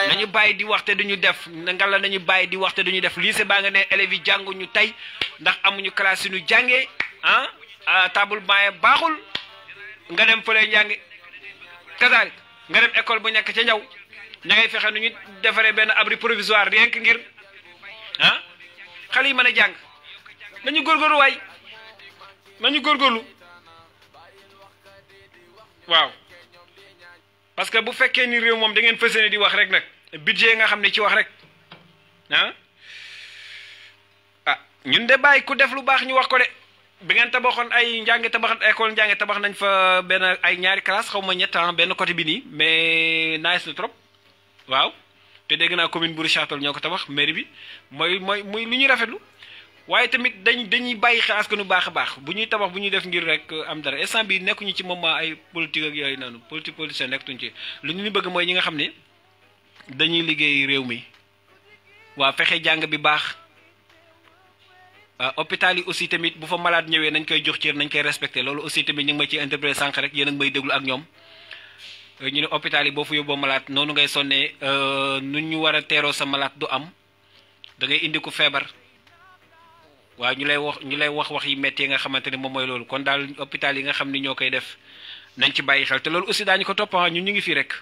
Speaker 9: nañu bàyyi di wax te duñu def ngalla nañu bàyyi di wax te duñu def lycée baa nga ne élèves yi jànguñu tey ndax amuñu classe yu ñu jàngee table banc baaxul nga dem fële njànge kasaalik nga dem école bu nekk ca ñaw ña ngay fexe nu ñu defaree benn abri provisoire rien que ngir xale yi mën a jàng nañu góorgóorlu waay nañu góorgóorlu waaw parce que bu fekkee ni réew moom da ngeen fas yéene di wax rek nag budget nga xam ne ci wax rek ñun de bàyyi ku def lu baax ñu wax ko de bi ngeen tabaxoon ay njàngi tabax école njàngi tabax nañ fa benn ay ñaari classe xaw ma ñett benn côté bi nii mais nice na trop waaw te dégg naa commune bu Richard-Toll ñoo ko tabax mairie bi muy lu ñuy rafetlu waaye tamit dañuy bàyyi xel askan wi baax a baax bu ñuy tabax bu ñuy def ngir rek am dara instant bi nekkuñu ci moment ay politique ak yooyu noonu politicien nekkuñ ci lu ñu bëgg mooy ñi nga xam ne dañuy liggéey réew mi waa fexe jàng bi baax hôpital yi aussi tamit bu fa malade ñëwee nañ koy jox cër nañ koy respecté loolu aussi tamit ñu ngi may ci interprété sànq rek yéen a ngi may déglu ak ñoom ñu ne hôpital yi boo fa yóbboo malade noonu ngay sonnee nu ñu war a teeroo sa malade du am da ngay indi ko feebar waaw ñu lay wax yi métti yi nga xamante ne moom mooy loolu kon daal hôpital yi nga xam ni ñoo koy def nañ ci bàyyi xel te loolu aussi daañu ko topp ñun ñu ngi fii rek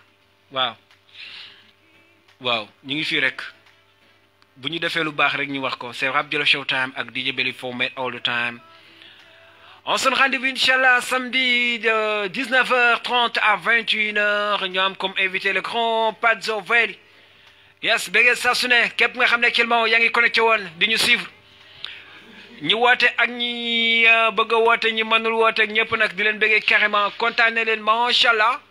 Speaker 9: waaw ñu ngi fii rek bu ñu defee lu baax rek ñu wax ko c'est Rap Jolof Showtime ak DJ Belly for Made All the Time. On se rendez-vous Inch'Allah samedi de 19h30 à 21h ñu am comme invité le grand Padzo Veli. Yes bëgg saa su ne képp nga xam ne actuellement yaa ngi connecté woon di ñu suivre ñu woote ak ñi bëgg a woote ñi mënul woote ak ñëpp nag di leen bëggee carrément kontaane leen macha allah.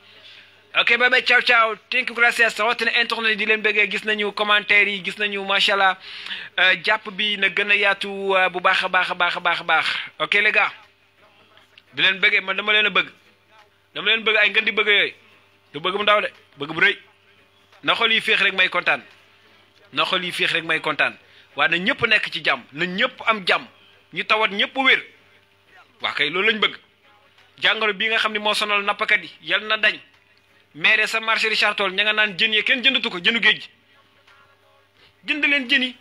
Speaker 9: ok bye bye ciao ciao thank you gracias rawatina internet di leen bëggee gis nañu commentaire yi gis nañu macha allah jàpp bi na gën a yaatu bu baax a baax a baax a baax a baax ok les gars di leen bëggee man dama leen a bëgg ay ngeen di bëgg yooyu du bëgg mu ndaw de bëgg bu rëy na xol yi féex rek may kontaan waaye na ñëpp nekk ci jàmm na ñëpp am jàmm ñu tawat ñëpp wér waa kay loolu lañ bëgg jàngoro bii nga xam ne moo sonal nappkat yi yal na dañ maire sa marché Richard-Toll ña nga naan jën yi kenn jëndatu ko jënu géej jënd leen jën yi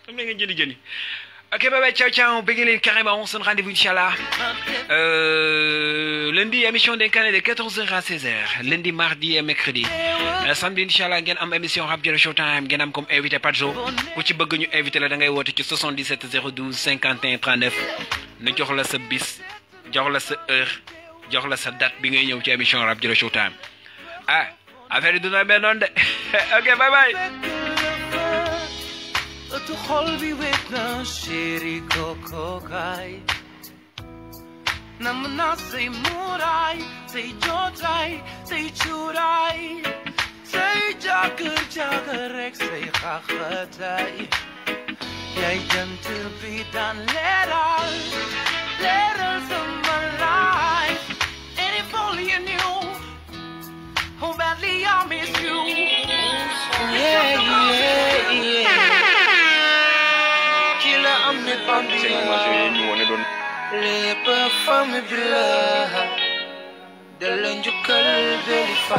Speaker 9: am na ngeen jëndi jën yi ok bye bye ciao ciao bëgg leen carrément on se donne rendez-vous inchallah lundi émission d'Incarné de 14h à 16h lundi mardi et mercredi samedi inchallah ngeen am émission Rap Jolof Showtime ngeen am comme invité Padzo ku ci bëgg ñu invité la da ngay woote ci 77 012 51 39 na jox la sa bis jox la sa heure jox la sa date bi ngay ñëw ci émission Rap Jolof Showtime affaire yi dina mel noonu de ok bye bye
Speaker 6: tu xol bi wet na chéri kokokaay nam na say muuraay say jootaay say cuuraay say jagar rek say xaxataay yaay jant bi daan leeral sama life and if only you knew how badly I miss you. Kila amne pambila lepa fami bila dalan jukal delifa